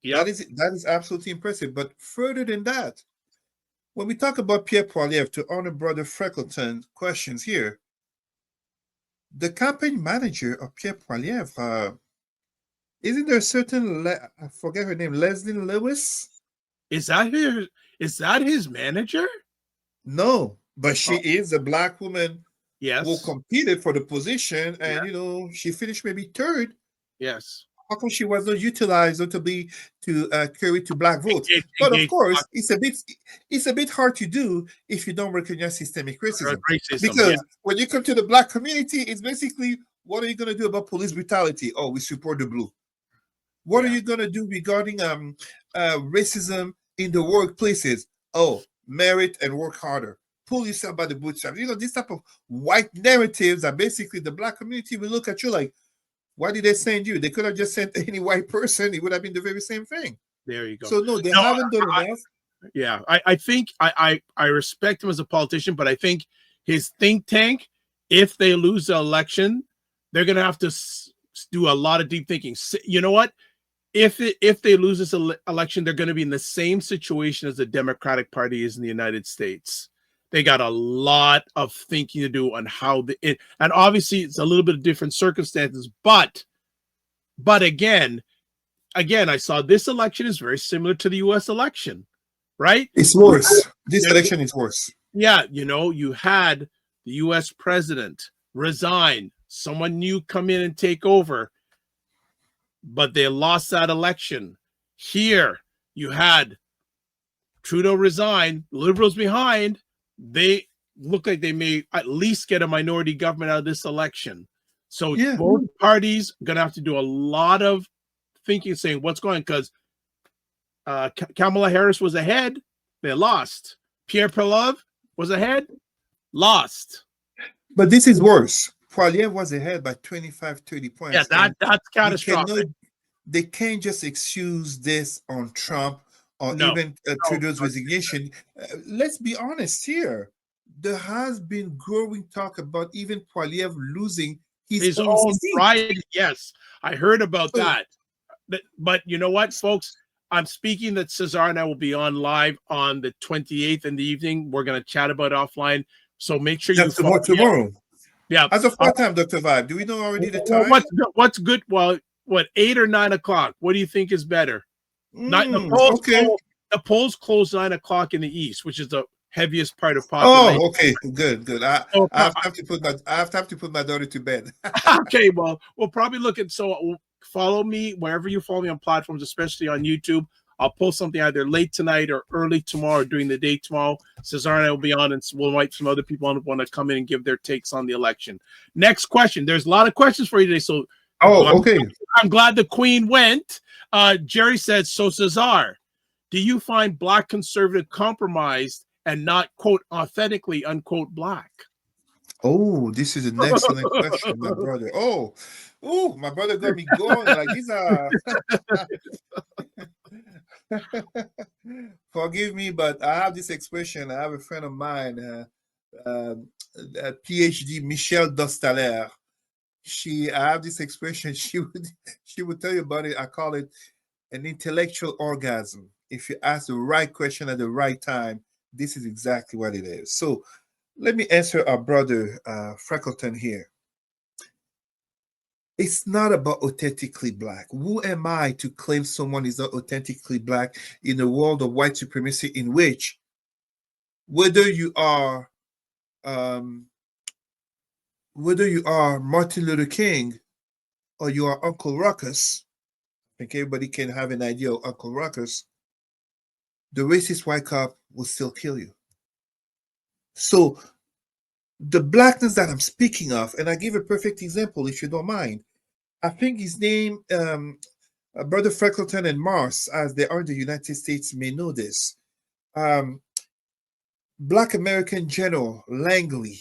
Yeah, that is absolutely impressive. But further than that, when we talk about Pierre Poilievre, to honor Brother Freckleton questions here, the campaign manager of Pierre Poilievre, isn't there a certain, I forget her name, Leslie Lewis? Is that his manager? No, but she is a black woman. Yes. Who competed for the position, and she finished maybe 3rd. Yes. How come she was not utilized notably to carry to black votes? But of course, it's a bit hard to do if you don't recognize systemic racism. Because when you come to the black community, it's basically, what are you going to do about police brutality? Oh, we support the blue. What are you going to do regarding racism in the workplaces? Oh, merit and work harder. Pull yourself by the bootstraps. This type of white narratives are basically the black community will look at you like, why did they send you? They could have just sent any white person. It would have been the very same thing. There you go. So no, they haven't done enough. Yeah, I think I respect him as a politician, but I think his think tank, if they lose the election, they're going to have to do a lot of deep thinking. You know what? If they lose this election, they're going to be in the same situation as the Democratic Party is in the United States. They got a lot of thinking to do on how and obviously it's a little bit of different circumstances, but again, I saw this election is very similar to the U.S. election, right? It's worse. This election is worse. Yeah, you had the U.S. president resign, someone new come in and take over, but they lost that election. Here, you had Trudeau resign, Liberals behind, they look like they may at least get a minority government out of this election. So Yeah. both parties are going to have to do a lot of thinking, saying what's going on, because Kamala Harris was ahead, they lost. Pierre Perlov was ahead, lost. But this is worse. Poilievre was ahead by 25, 30 points. Yeah, that's catastrophic. They can't just excuse this on Trump or even Trudeau's resignation. Let's be honest here. There has been growing talk about even Poilievre losing his own seat. Right. Yes, I heard about that. But you know what, folks? I'm speaking that Cesar and I will be on live on the 28th in the evening. We're going to chat about it offline. So make sure you follow tomorrow. Yeah. As of what time, Dr. Vibe? Do we know already the time? What's good? Well, what, 8 or 9 o'clock? What do you think is better? The polls close 9 o'clock in the east, which is the heaviest part of population. Oh, okay, good. I have to put my daughter to bed. Okay, well, we'll probably look at, so follow me wherever you follow me on platforms, especially on YouTube. I'll post something either late tonight or early tomorrow or during the day tomorrow. Cesar and I will be on, and we'll invite some other people on who want to come in and give their takes on the election. Next question. There's a lot of questions for you today. So, okay. I'm glad the Queen went. Jerry says, so Cesar, do you find Black conservative compromised and not, quote, authentically, unquote, Black? Oh, this is an excellent question, my brother. Oh, my brother got me going. Like, these are... Forgive me, but I have this expression. I have a friend of mine, a PhD, Michelle Dostaler. I have this expression. She would tell you about it. I call it an intellectual orgasm. If you ask the right question at the right time, this is exactly what it is. So let me answer our brother Freckleton here. It's not about authentically Black. Who am I to claim someone is not authentically Black in a world of white supremacy in which, whether you are Martin Luther King or you are Uncle Ruckus, I think everybody can have an idea of Uncle Ruckus, the racist white cop will still kill you. So the Blackness that I'm speaking of, and I give a perfect example, if you don't mind. I think his name, Brother Freckleton and Mars, as they are in the United States, may know this. Black American General Langley,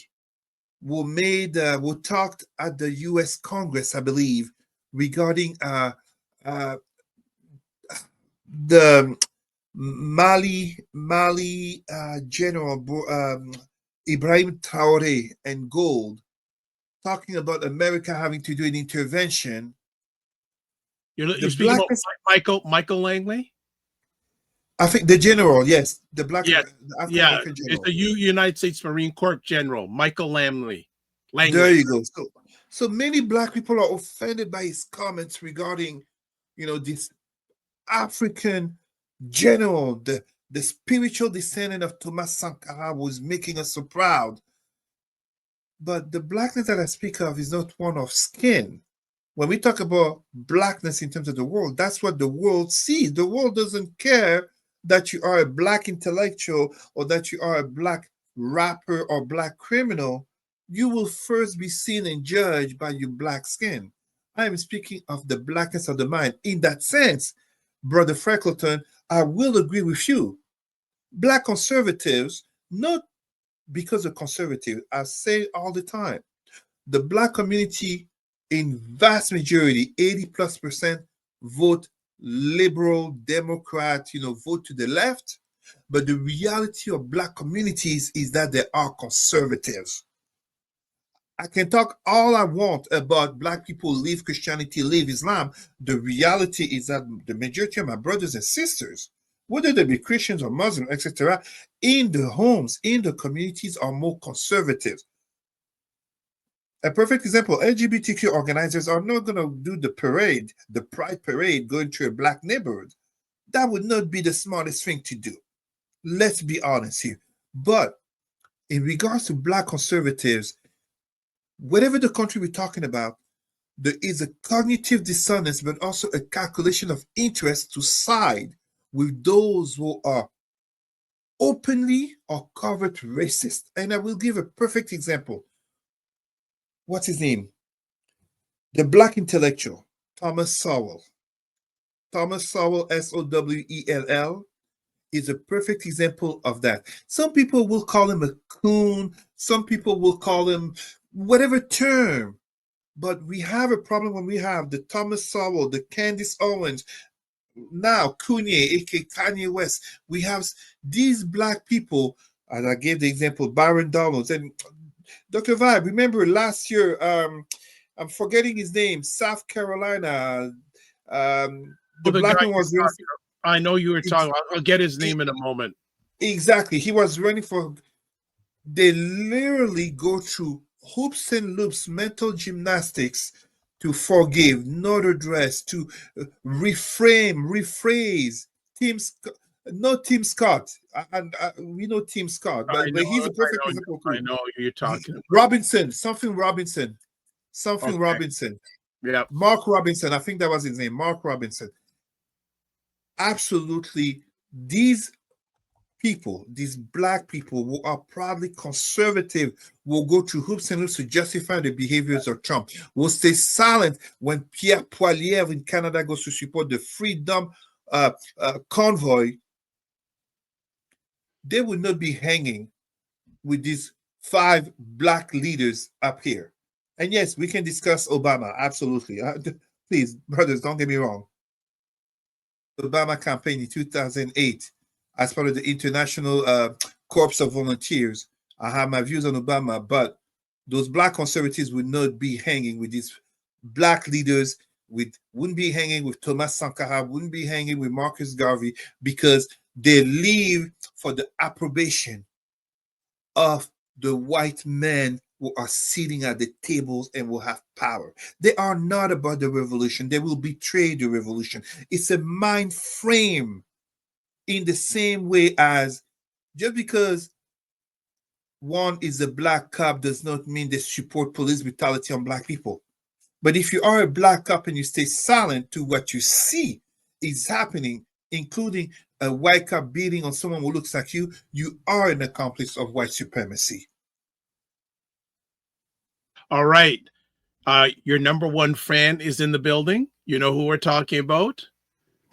who talked at the U.S. Congress, I believe, regarding the Mali General Ibrahim Traore and gold, talking about America having to do an intervention. You're speaking about Michael Langley? I think the general, yes, the Black, yes, the African general. It's the United States Marine Corps General, Michael Langley. There you go. So many Black people are offended by his comments regarding, this African general, the spiritual descendant of Thomas Sankara, was making us so proud. But the Blackness that I speak of is not one of skin. When we talk about Blackness in terms of the world, that's what the world sees. The world doesn't care that you are a Black intellectual or that you are a Black rapper or Black criminal. You will first be seen and judged by your Black skin. I am speaking of the Blackness of the mind. In that sense, Brother Freckleton, I will agree with you. Black conservatives, not because of conservative, I say all the time, the Black community in vast majority, 80+%, vote liberal, Democrat, vote to the left. But the reality of Black communities is that they are conservatives. I can talk all I want about Black people leave Christianity, leave Islam. The reality is that the majority of my brothers and sisters, whether they be Christians or Muslims, etc., in the homes, in the communities, are more conservative. A perfect example, LGBTQ organizers are not going to do the parade, the pride parade, going to a Black neighborhood. That would not be the smartest thing to do. Let's be honest here. But in regards to Black conservatives, whatever the country we're talking about, there is a cognitive dissonance, but also a calculation of interest to side with those who are openly or covert racist. And I will give a perfect example. What's his name? The black intellectual, Thomas Sowell. Thomas Sowell, Sowell, is a perfect example of that. Some people will call him a coon. Some people will call him whatever term. But we have a problem when we have the Thomas Sowell, the Candace Owens, now Kanye, aka Kanye West. We have these black people, and I gave the example, Byron Donalds. And Dr. Vibe, remember last year, I'm forgetting his name, South Carolina. The The guy black man was you're talking, I know you were talking. I'll get his name in a moment. exactly. He was running for. They literally go through hoops and loops, mental gymnastics to forgive, not address, to reframe, rephrase. Not Tim Scott, and we know Tim Scott, but he's a perfect example too. I know who you're talking about. Robinson, something Robinson. Okay. Yeah. Mark Robinson, I think that was his name, Mark Robinson. Absolutely, these people, these black people who are proudly conservative, will go through hoops and loops to justify the behaviors of Trump, will stay silent when Pierre Poilievre in Canada goes to support the Freedom Convoy. They will not be hanging with these 5 black leaders up here. And yes, we can discuss Obama, absolutely. Please, brothers, don't get me wrong. Obama campaign in 2008, as part of the International Corps of Volunteers, I have my views on Obama, but those black conservatives would not be hanging with these black leaders, wouldn't be hanging with Thomas Sankara, wouldn't be hanging with Marcus Garvey, because they live for the approbation of the white men who are sitting at the tables and will have power. They are not about the revolution. They will betray the revolution. It's a mind frame, in the same way as just because one is a black cop does not mean they support police brutality on black people. But if you are a black cop and you stay silent to what you see is happening, including a white cop beating on someone who looks like you, you are an accomplice of white supremacy. All right. Your number one fan is in the building. You know who we're talking about?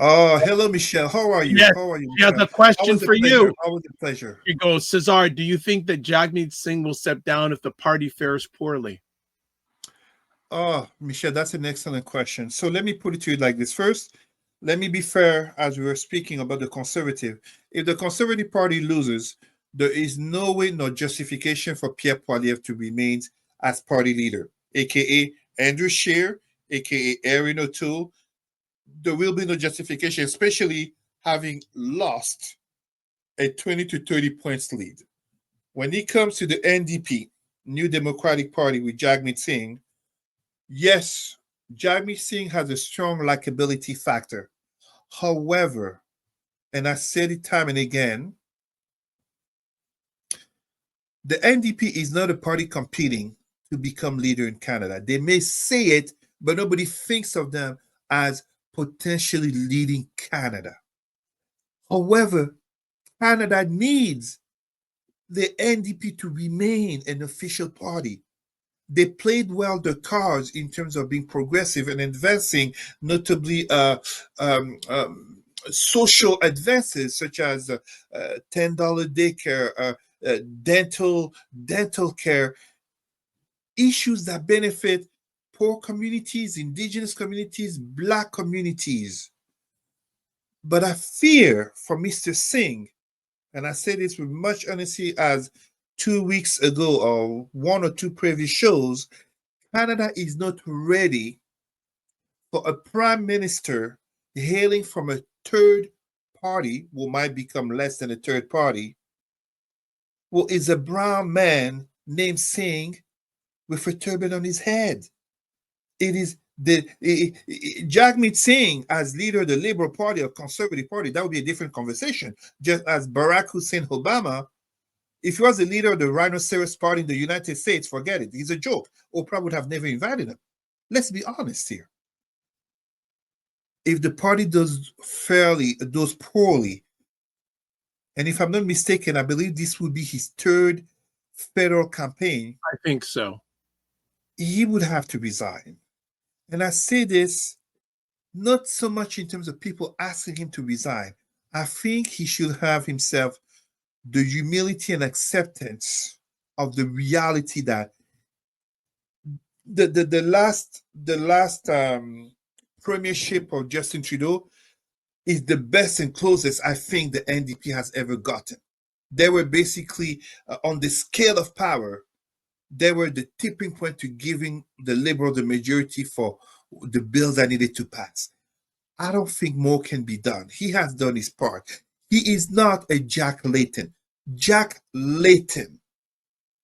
Oh, hello, Michelle. How are you? Yes, How are you? she has a question for you. Always a pleasure. She goes, Cesar, do you think that Jagmeet Singh will step down if the party fares poorly? Oh, Michelle, that's an excellent question. So let me put it to you like this. First, let me be fair as we were speaking about the conservative. If the Conservative Party loses, there is no way nor justification for Pierre Poilievre to remain as party leader, aka Andrew Scheer, aka Erin O'Toole. There will be no justification, especially having lost a 20 to 30 points lead. When it comes to the NDP, New Democratic Party with Jagmeet Singh, yes, Jagmeet Singh has a strong likability factor. However, and I said it time and again, the NDP is not a party competing to become leader in Canada. They may say it, but nobody thinks of them as potentially leading Canada. However, Canada needs the NDP to remain an official party. They played well the cards in terms of being progressive and advancing, notably social advances such as $10 daycare, dental care, issues that benefit poor communities, indigenous communities, black communities. But I fear for Mr. Singh, and I say this with much honesty, as 2 weeks ago or 1 or 2 previous shows, Canada is not ready for a prime minister hailing from a third party, who might become less than a third party, who is a brown man named Singh with a turban on his head. It is Jagmeet Singh as leader of the Liberal Party or Conservative Party. That would be a different conversation. Just as Barack Hussein Obama, if he was the leader of the Rhinoceros Party in the United States, forget it. He's a joke. Oprah would have never invited him. Let's be honest here. If the party does poorly, And if I'm not mistaken, I believe this would be his third federal campaign. I think so. He would have to resign. And I say this not so much in terms of people asking him to resign. I think he should have himself the humility and acceptance of the reality that the last premiership of Justin Trudeau is the best and closest I think the NDP has ever gotten. They were basically on the scale of power. They were the tipping point to giving the Liberal the majority for the bills that needed to pass. I don't think more can be done. He has done his part. He is not a Jack Layton. Jack Layton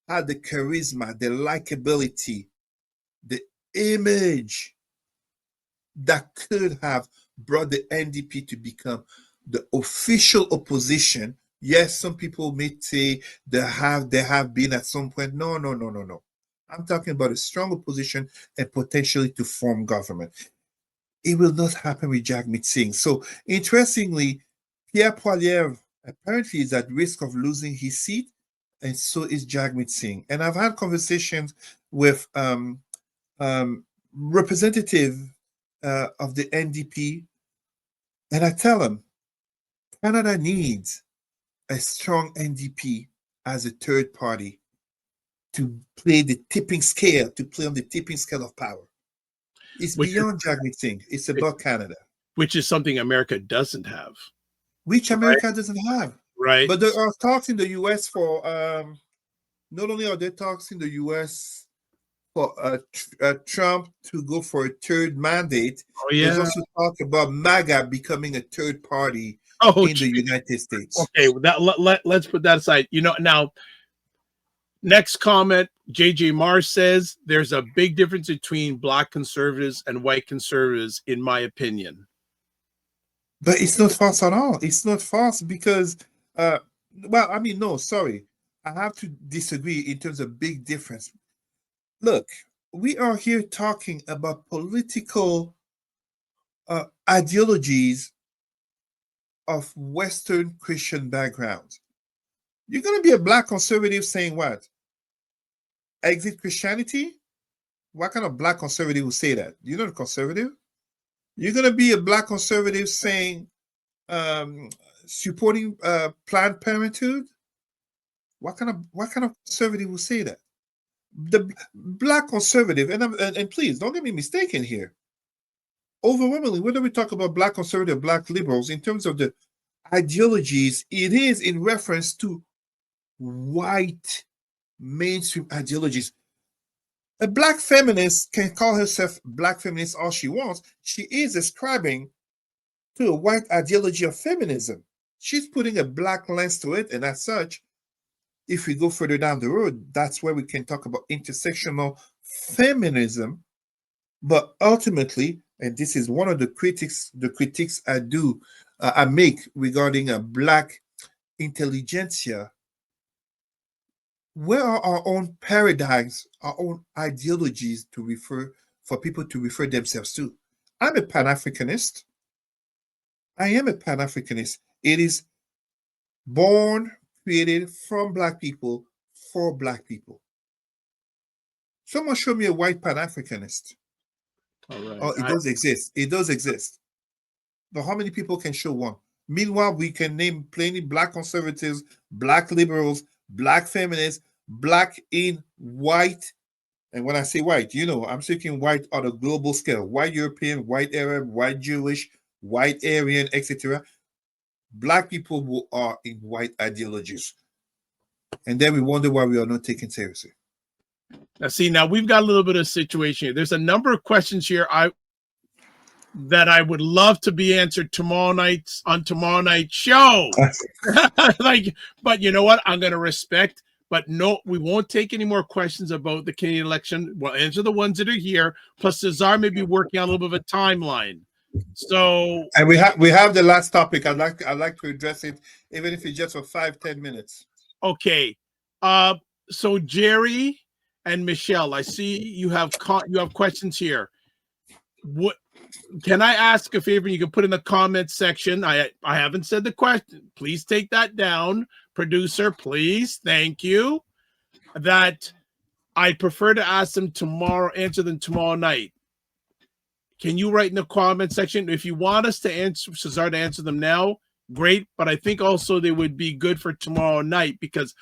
had the charisma, the likability, the image that could have brought the NDP to become the official opposition. Yes, some people may say they have been at some point. No. I'm talking about a strong opposition and potentially to form government. It will not happen with Jagmeet Singh. So interestingly, Pierre Poilievre apparently is at risk of losing his seat, and so is Jagmeet Singh. And I've had conversations with representative of the NDP, and I tell them Canada needs a strong NDP as a third party to play on the tipping scale of power. It's beyond Jagmeet Singh. It's about Canada. Which is something America doesn't have. Which America doesn't have. Right. But there are talks in the U.S. for, not only are there talks in the U.S. for Trump to go for a third mandate, there's also talk about MAGA becoming a third party in the United States. Okay, let's put that aside. Now, next comment, J.J. Mars says there's a big difference between black conservatives and white conservatives, in my opinion. But it's not false at all. It's not false because, no, sorry. I have to disagree in terms of big difference. Look, we are here talking about political ideologies of Western Christian backgrounds. You're going to be a black conservative saying what? Exit Christianity? What kind of black conservative will say that? You're not a conservative. You're going to be a black conservative saying supporting Planned Parenthood? What kind of conservative will say that? The black conservative, and please don't get me mistaken here. Overwhelmingly, whether we talk about black conservative, black liberals, in terms of the ideologies, it is in reference to white mainstream ideologies. A black feminist can call herself black feminist all she wants. She is ascribing to a white ideology of feminism. She's putting a black lens to it, and as such, if we go further down the road, that's where we can talk about intersectional feminism. But ultimately, and this is one of the critiques I make regarding a black intelligentsia, where are our own paradigms, our own ideologies for people to refer themselves to? I'm a Pan-Africanist. I am a Pan-Africanist. It is born, created from black people, for black people. Someone show me a white Pan-Africanist. All right. Oh, it does exist. It does exist. But how many people can show one? Meanwhile, we can name plenty black conservatives, black liberals, black feminists, black in white. And when I say white, I'm speaking white on a global scale. White European, white Arab, white Jewish, white Aryan, etc. Black people who are in white ideologies. And then we wonder why we are not taken seriously. Now we've got a little bit of situation here. There's a number of questions here that I would love to be answered tomorrow night's show. But you know what? I'm going to respect. But no, we won't take any more questions about the Canadian election. We'll answer the ones that are here. Plus, Cesar may be working on a little bit of a timeline. So, and we have the last topic. I'd like to address it, even if it's just for 5-10 minutes. Okay. So Jerry and Michelle, I see you have questions here. can I ask a favor? You can put in the comments section. I haven't said the question. Please take that down, producer. Please, thank you. That I prefer to ask them tomorrow, answer them tomorrow night. Can you write in the comment section if you want us to answer Cesar to answer them now? Great, but I think also they would be good for tomorrow night because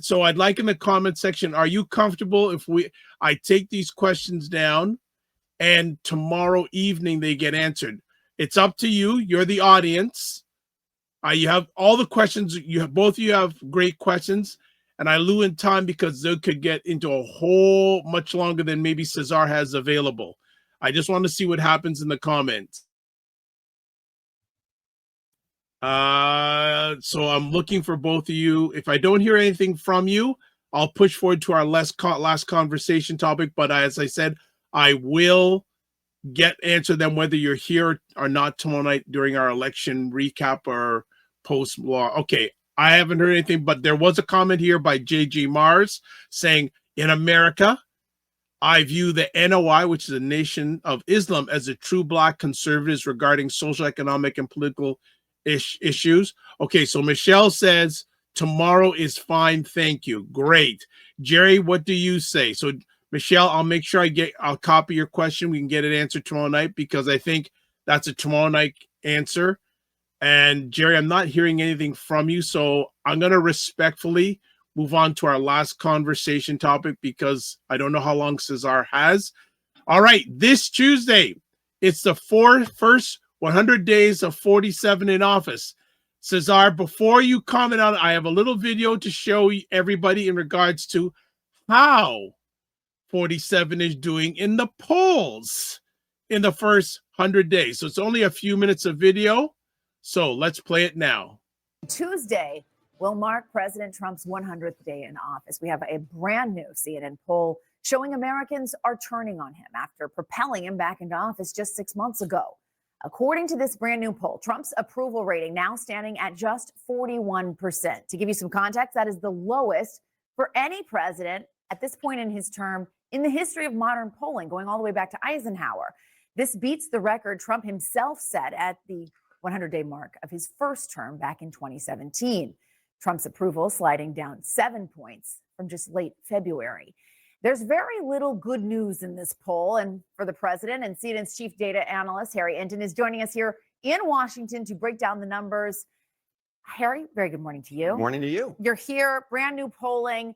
so I'd like in the comment section, are you comfortable if I take these questions down and tomorrow evening they get answered? It's up to you. You're the audience. You have all the questions. Both of you have great questions, and I lose in time because they could get into a whole much longer than maybe Cesar has available. I just want to see what happens in the comments. So I'm looking for both of you. If I don't hear anything from you, I'll push forward to our last conversation topic. But as I said, I will answer them whether you're here or not tomorrow night during our election recap or post law. Okay, I haven't heard anything, but there was a comment here by JG Mars saying, in America, I view the NOI, which is a Nation of Islam, as a true Black conservatives regarding social, economic, and political issues. Okay, so Michelle says tomorrow is fine. Thank you. Great. Jerry, what do you say? So Michelle, I'll make sure I'll copy your question. We can get it answered tomorrow night because I think that's a tomorrow night answer. And Jerry, I'm not hearing anything from you, so I'm going to respectfully move on to our last conversation topic because I don't know how long Cesar has. All right, this Tuesday, it's the first 100 days of 47 in office. Cesar, before you comment on it, I have a little video to show everybody in regards to how 47 is doing in the polls in the first 100 days. So it's only a few minutes of video. So let's play it now. Tuesday will mark President Trump's 100th day in office. We have a brand new CNN poll showing Americans are turning on him after propelling him back into office just 6 months ago. According to this brand new poll, Trump's approval rating now standing at just 41%. To give you some context, that is the lowest for any president at this point in his term in the history of modern polling, going all the way back to Eisenhower. This beats the record Trump himself set at the 100-day mark of his first term back in 2017. Trump's approval sliding down 7 points from just late February. There's very little good news in this poll, and for the president, and CNN's chief data analyst, Harry Inton, is joining us here in Washington to break down the numbers. Harry, very good morning to you. Good morning to you. You're here, brand new polling.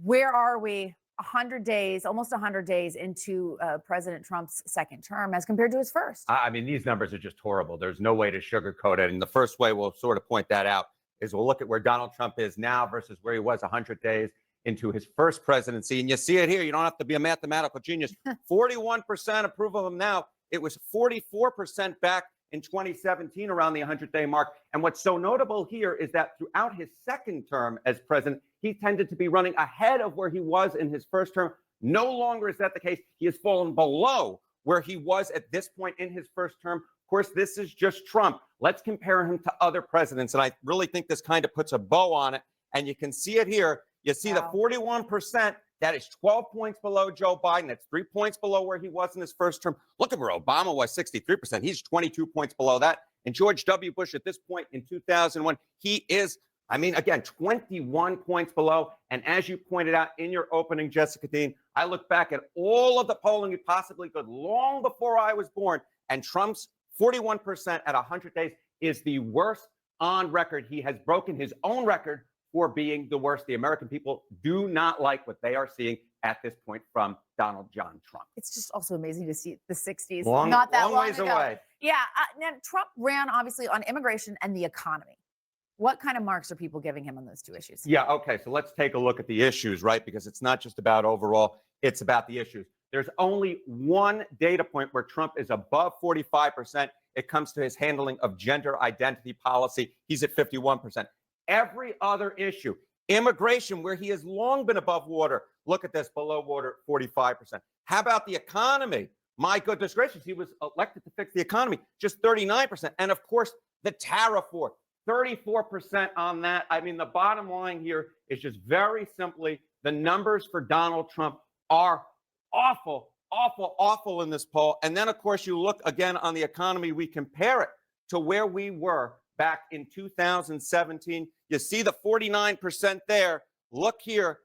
Where are we 100 days, almost 100 days into President Trump's second term as compared to his first? I mean, these numbers are just horrible. There's no way to sugarcoat it. And the first way we'll sort of point that out is we'll look at where Donald Trump is now versus where he was 100 days into his first presidency. And you see it here. You don't have to be a mathematical genius. 41% approval of him now. It was 44% back in 2017 around the 100-day mark. And what's so notable here is that throughout his second term as president, he tended to be running ahead of where he was in his first term. No longer is that the case. He has fallen below where he was at this point in his first term. Of course, this is just Trump. Let's compare him to other presidents. And I really think this kind of puts a bow on it. And you can see it here. You see the 41%. That is 12 points below Joe Biden. That's 3 points below where he was in his first term. Look at where Obama was, 63%. He's 22 points below that. And George W. Bush at this point in 2001, he is, I mean, again, 21 points below. And as you pointed out in your opening, Jessica Dean, I look back at all of the polling you possibly could long before I was born. And Trump's 41% at 100 days is the worst on record. He has broken his own record for being the worst. The American people do not like what they are seeing at this point from Donald John Trump. It's just also amazing to see the 60s, not that long ways away. Yeah, now Trump ran obviously on immigration and the economy. What kind of marks are people giving him on those two issues? Yeah, okay, so let's take a look at the issues, right? Because it's not just about overall, it's about the issues. There's only one data point where Trump is above 45%. It comes to his handling of gender identity policy. He's at 51%. Every other issue, immigration, where he has long been above water. Look at this, below water, 45%. How about the economy? My goodness gracious, he was elected to fix the economy, just 39%. And of course, the tariff war, 34% on that. I mean, the bottom line here is just very simply the numbers for Donald Trump are awful. awful, awful in this poll. And then, of course, you look again on the economy, we compare it to where we were back in 2017. You see the 49% there. Look here,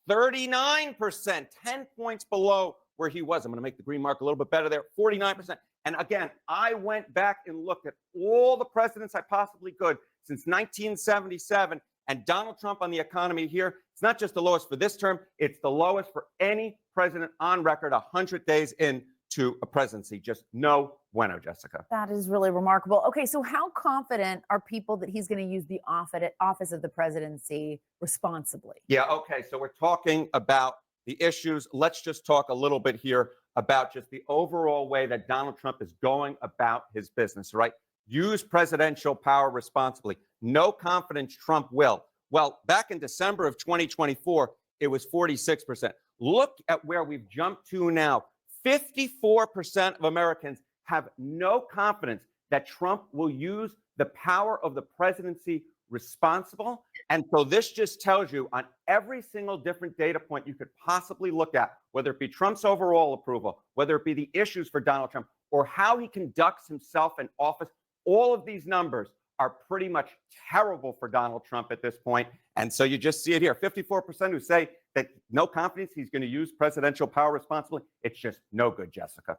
39%, 10 points below where he was. I'm going to make the green mark a little bit better there, 49%. And again, I went back and looked at all the presidents I possibly could since 1977. And Donald Trump on the economy here, it's not just the lowest for this term, it's the lowest for any president on record 100 days into a presidency. Just no bueno, Jessica. That is really remarkable. Okay, so how confident are people that he's going to use the office of the presidency responsibly? Yeah, okay, so we're talking about the issues. Let's just talk a little bit here about just the overall way that Donald Trump is going about his business, right? Use presidential power responsibly. No confidence Trump will. Well, back in December of 2024, it was 46%. Look at where we've jumped to now. 54% of Americans have no confidence that Trump will use the power of the presidency responsible. And so this just tells you on every single different data point you could possibly look at, whether it be Trump's overall approval, whether it be the issues for Donald Trump, or how he conducts himself in office, all of these numbers are pretty much terrible for Donald Trump at this point. And so you just see it here. 54% who say that no confidence he's going to use presidential power responsibly. It's just no good, Jessica.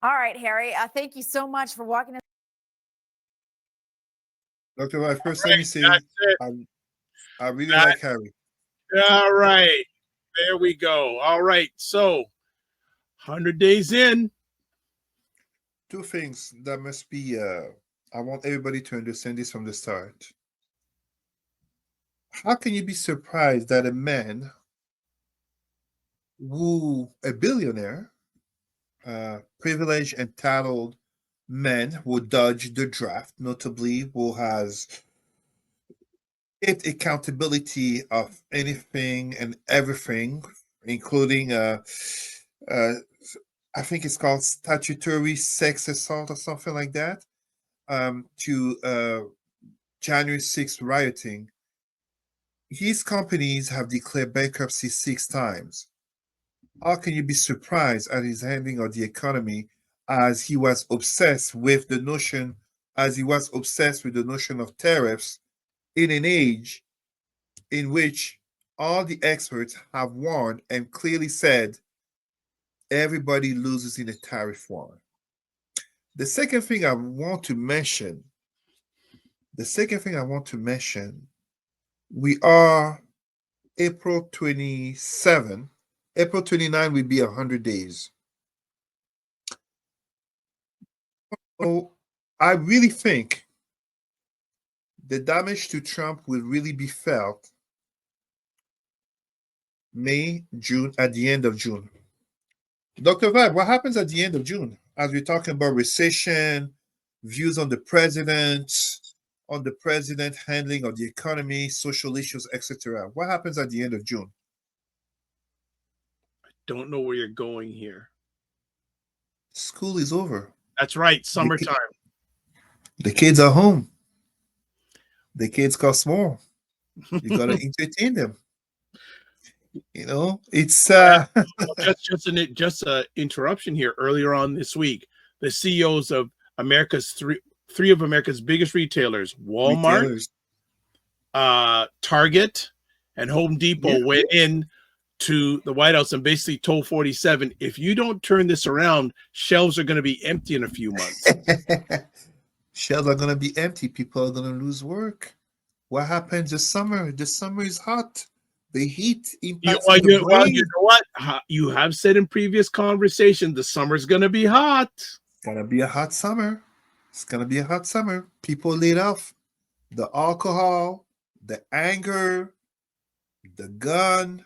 All right, Harry, thank you so much for walking us. Dr. White, first let me say, I really like Harry. All right. There we go. All right. So 100 days in. Two things that must be, I want everybody to understand this from the start. How can you be surprised that a man a billionaire, privileged, entitled man who dodged the draft, notably who has accountability of anything and everything, including I think it's called statutory sex assault or something like that, to January 6th rioting. His companies have declared bankruptcy 6 times. How can you be surprised at his handling of the economy as he was obsessed with the notion of tariffs in an age in which all the experts have warned and clearly said everybody loses in a tariff war. The second thing I want to mention, we are April 27. April 29 will be 100 days. So I really think the damage to Trump will really be felt May, June, at the end of June. Dr. Vibe, what happens at the end of June? As we're talking about recession, views on the president handling of the economy, social issues, etc. What happens at the end of June? I don't know where you're going here. School is over. That's right. Summertime. The kids are home. The kids cost more. You got to entertain them. You know, it's just an interruption here. Earlier on this week, the CEOs of America's three of America's biggest retailers, Walmart, Target, and Home Depot, went in to the White House and basically told 47, if you don't turn this around, shelves are going to be empty in a few months. Shelves are going to be empty. People are going to lose work. What happens this summer? The summer is hot. The heat impacts the brain. You know what? You have said in previous conversations, the summer's going to be hot. It's going to be a hot summer. It's going to be a hot summer. People laid off. The alcohol, the anger, the gun.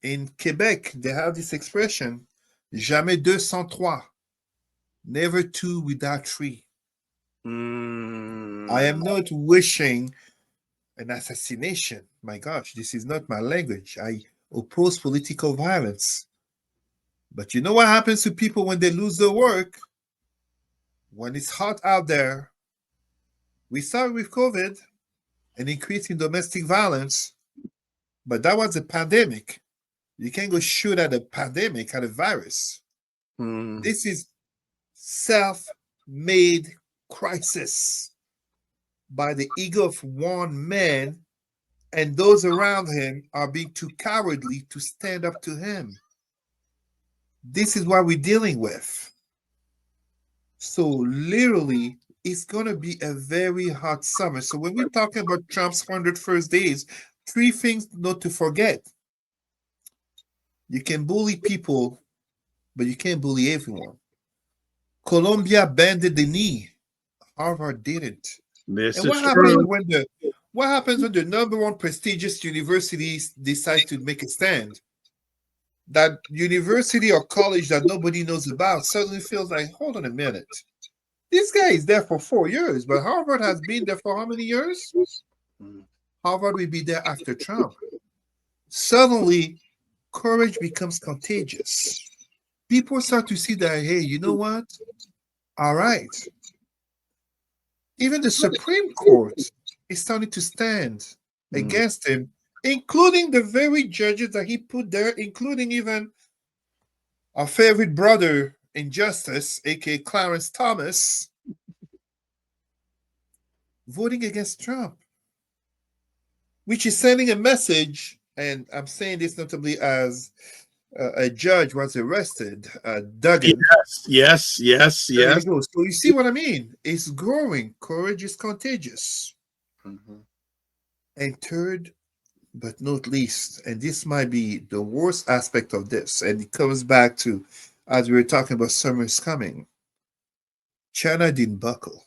In Quebec, they have this expression, jamais deux sans trois. Never two without three. I am not wishing an assassination. My gosh, this is not my language. I oppose political violence. But you know what happens to people when they lose their work? When it's hot out there, we started with COVID, an increase in domestic violence, but that was a pandemic. You can't go shoot at a pandemic, at a virus. This is self-made crisis by the ego of one man, and those around him are being too cowardly to stand up to him. This is what we're dealing with. So literally, it's going to be a very hot summer. So when we're talking about Trump's 101st days, 3 things not to forget. You can bully people, but you can't bully everyone. Colombia bended the knee. Harvard didn't. This And is what true. happens when the number one prestigious universities decide to make a stand? That university or college that nobody knows about suddenly feels like, hold on a minute. This guy is there for 4 years, but Harvard has been there for how many years? Harvard will be there after Trump. Suddenly, courage becomes contagious. People start to see that, hey, you know what? All right. Even the Supreme Court is starting to stand against him, including the very judges that he put there, including even our favorite brother in justice, aka Clarence Thomas, voting against Trump, which is sending a message. And I'm saying this notably as a judge was arrested, Duggan. Yes. There you go. So you see what I mean? It's growing. Courage is contagious. And third, but not least, and this might be the worst aspect of this, and it comes back to, as we were talking about, summer is coming. China didn't buckle.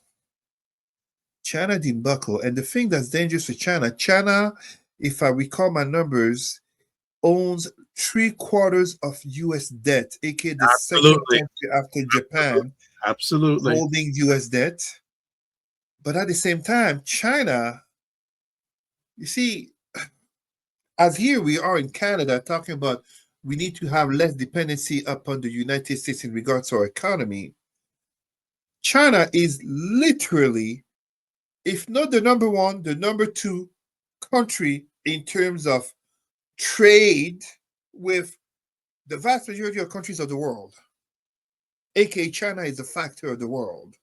China didn't buckle. And the thing that's dangerous with China, if I recall my numbers, owns 3/4 of US debt, aka the second country after Japan, holding US debt. But at the same time, China, you see, as here we are in Canada talking about we need to have less dependency upon the United States in regards to our economy. China is literally, if not the number one, the number 2 country in terms of trade with the vast majority of countries of the world. AKA China is a factor of the world.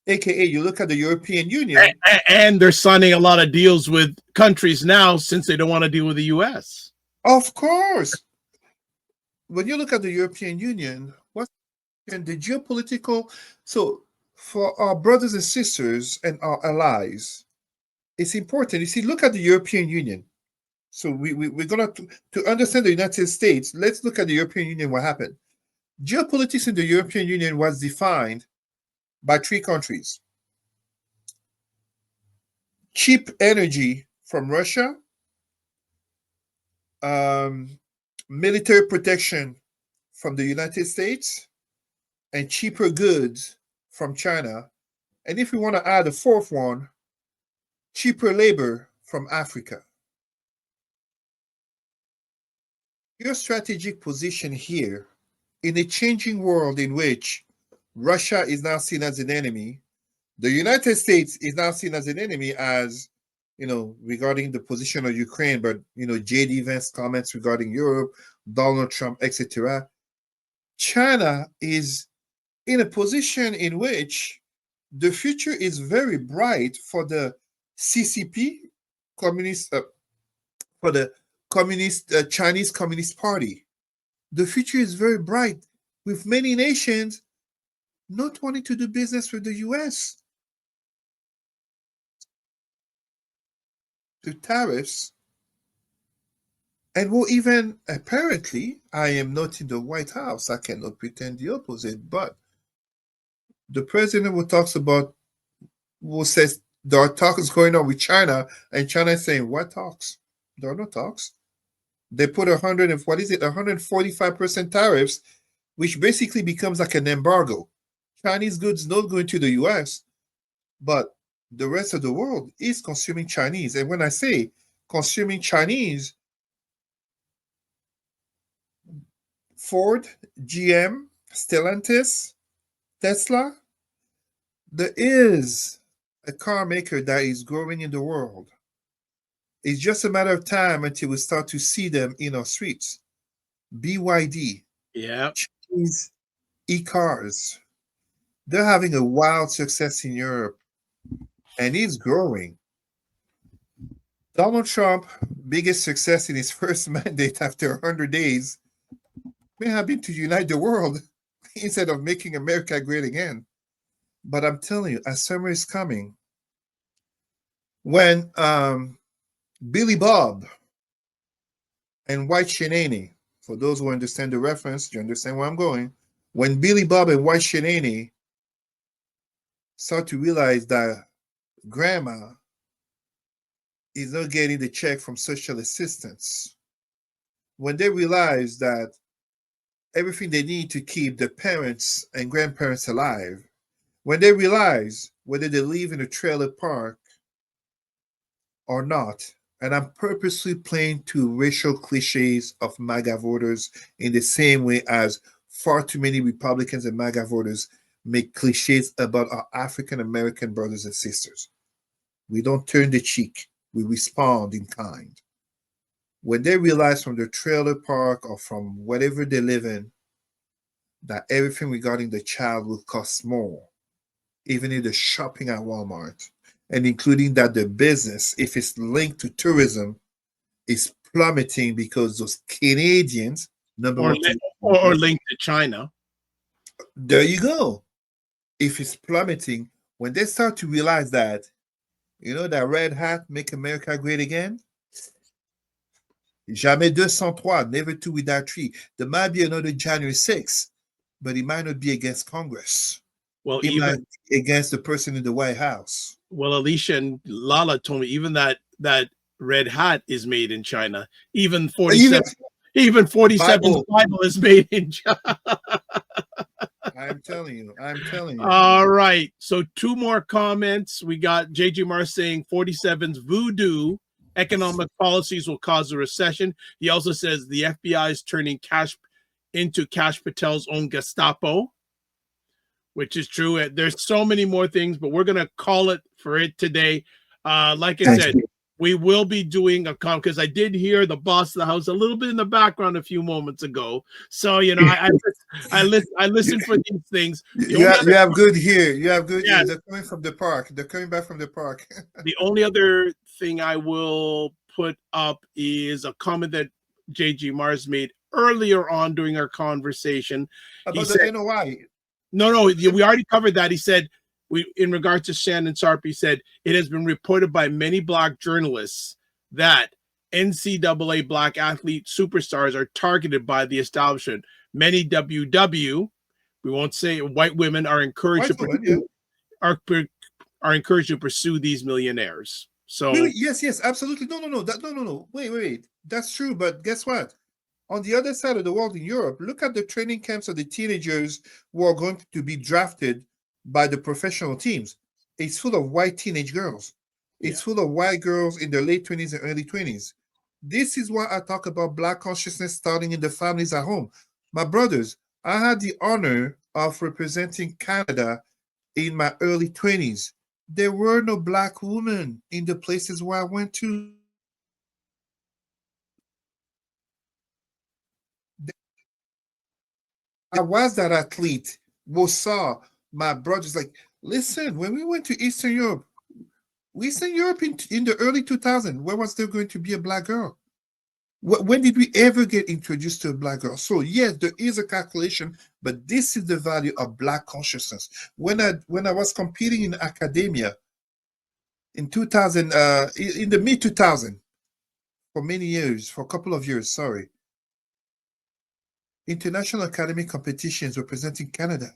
AKA you look at the European Union. And they're signing a lot of deals with countries now since they don't want to deal with the US. Of course. When you look at the European Union, what's in the geopolitical? So for our brothers and sisters and our allies, it's important. You see, look at the European Union. So we're going to understand the United States. Let's look at the European Union, what happened. Geopolitics in the European Union was defined by 3 countries. Cheap energy from Russia, military protection from the United States, and cheaper goods from China. And if we want to add a 4th one, cheaper labor from Africa. Your strategic position here in a changing world in which Russia is now seen as an enemy, the United States is now seen as an enemy, as regarding the position of Ukraine, but J.D. Vance comments regarding Europe, Donald Trump, etc. China is in a position in which the future is very bright for the CCP, for the Chinese Communist Party. The future is very bright, with many nations not wanting to do business with the US. To tariffs, and well, even apparently, I am not in the White House. I cannot pretend the opposite, but the president who says there are talks going on with China, and China is saying, what talks? There are no talks. They put 145% tariffs, which basically becomes like an embargo. Chinese goods not going to the US, but the rest of the world is consuming Chinese. And when I say consuming Chinese, Ford, GM, Stellantis, Tesla, there is a car maker that is growing in the world. It's just a matter of time until we start to see them in our streets. BYD, Yeah, Chinese e-cars. They're having a wild success in Europe, and it's growing. Donald Trump, biggest success in his first mandate after 100 days, may have been to unite the world instead of making America great again. But I'm telling you, as summer is coming, when Billy Bob and White Shenaney, for those who understand the reference, you understand where I'm going. When Billy Bob and White Shenaney start to realize that grandma is not getting the check from social assistance, when they realize that everything they need to keep the parents and grandparents alive, when they realize whether they live in a trailer park or not, and I'm purposely playing to racial cliches of MAGA voters in the same way as far too many Republicans and MAGA voters make cliches about our African American brothers and sisters. We don't turn the cheek, we respond in kind. When they realize from the trailer park or from whatever they live in that everything regarding the child will cost more, even if they're shopping at Walmart, and including that the business, if it's linked to tourism, is plummeting because those Canadians, number or, one, or linked to China. There you go. If it's plummeting, when they start to realize that, you know, that red hat, make America great again, jamais 203, never two without three. There might be another January 6th, but it might not be against Congress. Well, it even might be against the person in the White House. Well, Alicia and Lala told me even that red hat is made in China. Even 47's Bible is made in China. I'm telling you. All right. So 2 more comments. We got JJ Mars saying 47's voodoo economic policies will cause a recession. He also says the FBI is turning cash into Kash Patel's own Gestapo, which is true. There's so many more things, but we're going to call it for it today. Like I said, we will be doing a because I did hear the boss of the house a little bit in the background a few moments ago. So, you know, I listen for these things. You have good ear. You have good ears. They're coming from the park. They're coming back from the park. The only other thing I will put up is a comment that JG Mars made earlier on during our conversation. About the NOI. No, we already covered that. He said, in regards to Shannon Sharpe, he said, it has been reported by many Black journalists that NCAA Black athlete superstars are targeted by the establishment. Many WW, we won't say white women, are encouraged are encouraged to pursue these millionaires. So yes, absolutely. No. Wait. That's true. But guess what? On the other side of the world in Europe, look at the training camps of the teenagers who are going to be drafted by the professional teams. It's full of white teenage girls. It's full of white girls in their late 20s and early 20s. This is why I talk about Black consciousness starting in the families at home. My brothers, I had the honor of representing Canada in my early 20s. There were no Black women in the places where I went to. I was that athlete who saw my brothers like, listen, when we went to Eastern Europe in the early 2000s, where was there going to be a Black girl? When did we ever get introduced to a Black girl? So yes, there is a calculation, but this is the value of Black consciousness. When I was competing in academia in 2000, in the mid 2000, for a couple of years, international academic competitions representing Canada,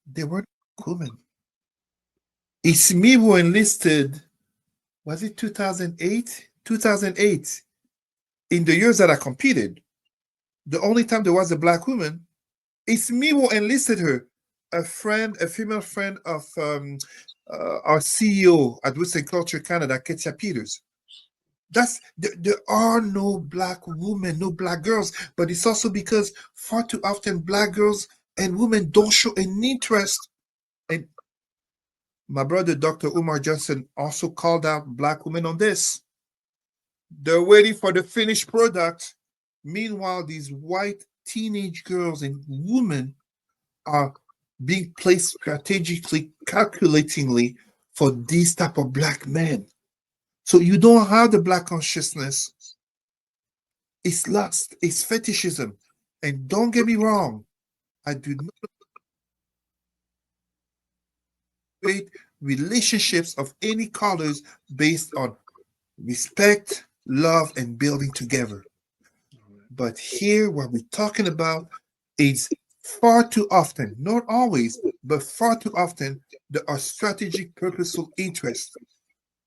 there were women. It's me who enlisted, was it 2008? 2008. In the years that I competed, the only time there was a Black woman, it's me who enlisted her, a female friend of our CEO at Wisdom Culture Canada, Ketia Peters. There are no Black women, no Black girls, but it's also because far too often Black girls and women don't show an interest. And my brother, Dr. Umar Johnson, also called out Black women on this. They're waiting for the finished product. Meanwhile, these white teenage girls and women are being placed strategically, calculatingly for these type of black men. So you don't have the black consciousness. It's lust, it's fetishism. And don't get me wrong, I do not create relationships of any colors based on respect, love, and building together. But here, what we're talking about is far too often, not always, but far too often, there are strategic, purposeful interests,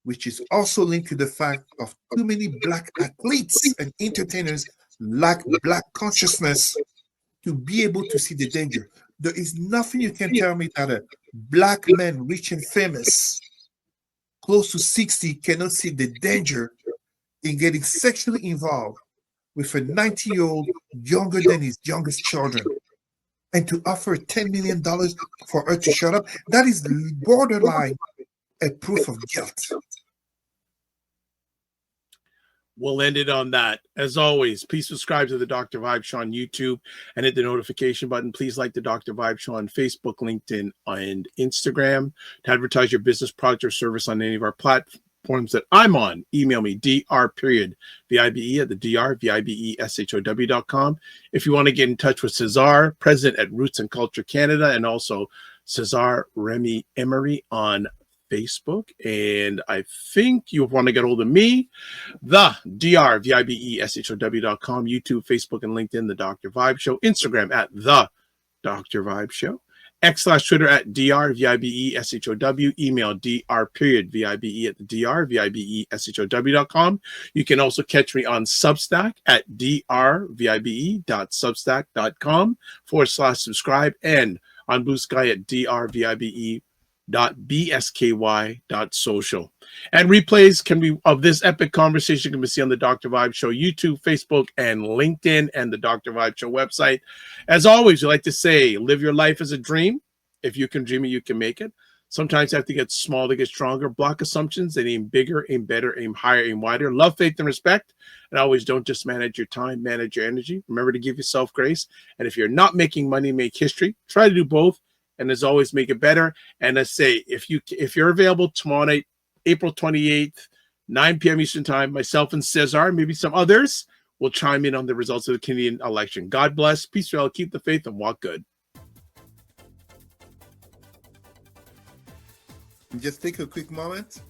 which is also linked to the fact of too many black athletes and entertainers lack black consciousness to be able to see the danger. There is nothing you can tell me that a black man rich and famous, close to 60, cannot see the danger in getting sexually involved with a 90-year-old younger than his youngest children. And to offer $10 million for her to shut up, that is borderline a proof of guilt. We'll end it on that. As always, please subscribe to the Dr. Vibe Show on YouTube and hit the notification button. Please like the Dr. Vibe Show on Facebook, LinkedIn, and Instagram. To advertise your business, product, or service on any of our platforms that I'm on, email me, dr.vibe at the drvibeshow.com. If you want to get in touch with Cesar, president at Roots and Culture Canada, and also Cesar Remy Emery on Facebook, and I think you want to get hold of me, the drvibeshow.com, YouTube, Facebook, and LinkedIn, the Dr. Vibe Show, Instagram at the Dr. Vibe Show, X/Twitter at drvibeshow, email dr.vibe at the drvibeshow.com. You can also catch me on Substack at drvibe.substack.com/subscribe, and on Blue Sky at drvibe.bsky.social. And replays can be of this epic conversation can be seen on the Dr. Vibe Show YouTube, Facebook, and LinkedIn, and the Dr. Vibe Show website. As always, we like to say, live your life as a dream. If you can dream it, you can make it. Sometimes you have to get small to get stronger. Block assumptions and aim bigger, aim better, aim higher, aim wider. Love, faith, and respect. And always don't just manage your time, manage your energy. Remember to give yourself grace. And if you're not making money, make history. Try to do both. And as always, make it better. And I say, if you're available tomorrow night, April 28th, 9 p.m. Eastern Time, myself and Cesar, maybe some others, will chime in on the results of the Canadian election. God bless. Peace, y'all. Keep the faith and walk good. Just take a quick moment.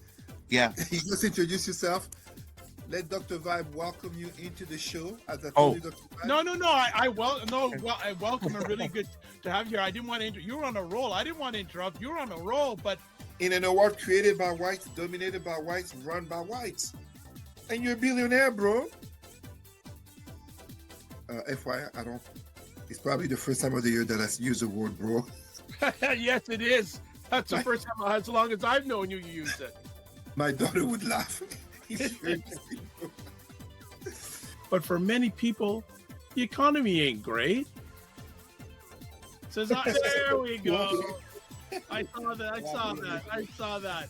Yeah. You just introduce yourself. Let Dr. Vibe welcome you into the show. As I told you, Dr. Vibe. No. I welcome. I'm really good to have you here. I didn't want to. You were on a roll. I didn't want to interrupt. You were on a roll, but in an award created by whites, dominated by whites, run by whites, and you're a billionaire, bro. FYI, I don't. It's probably the first time of the year that I use the word bro. Yes, it is. That's the first time, as long as I've known you, you used it. My daughter would laugh. But for many people, the economy ain't great. There we go. I saw that.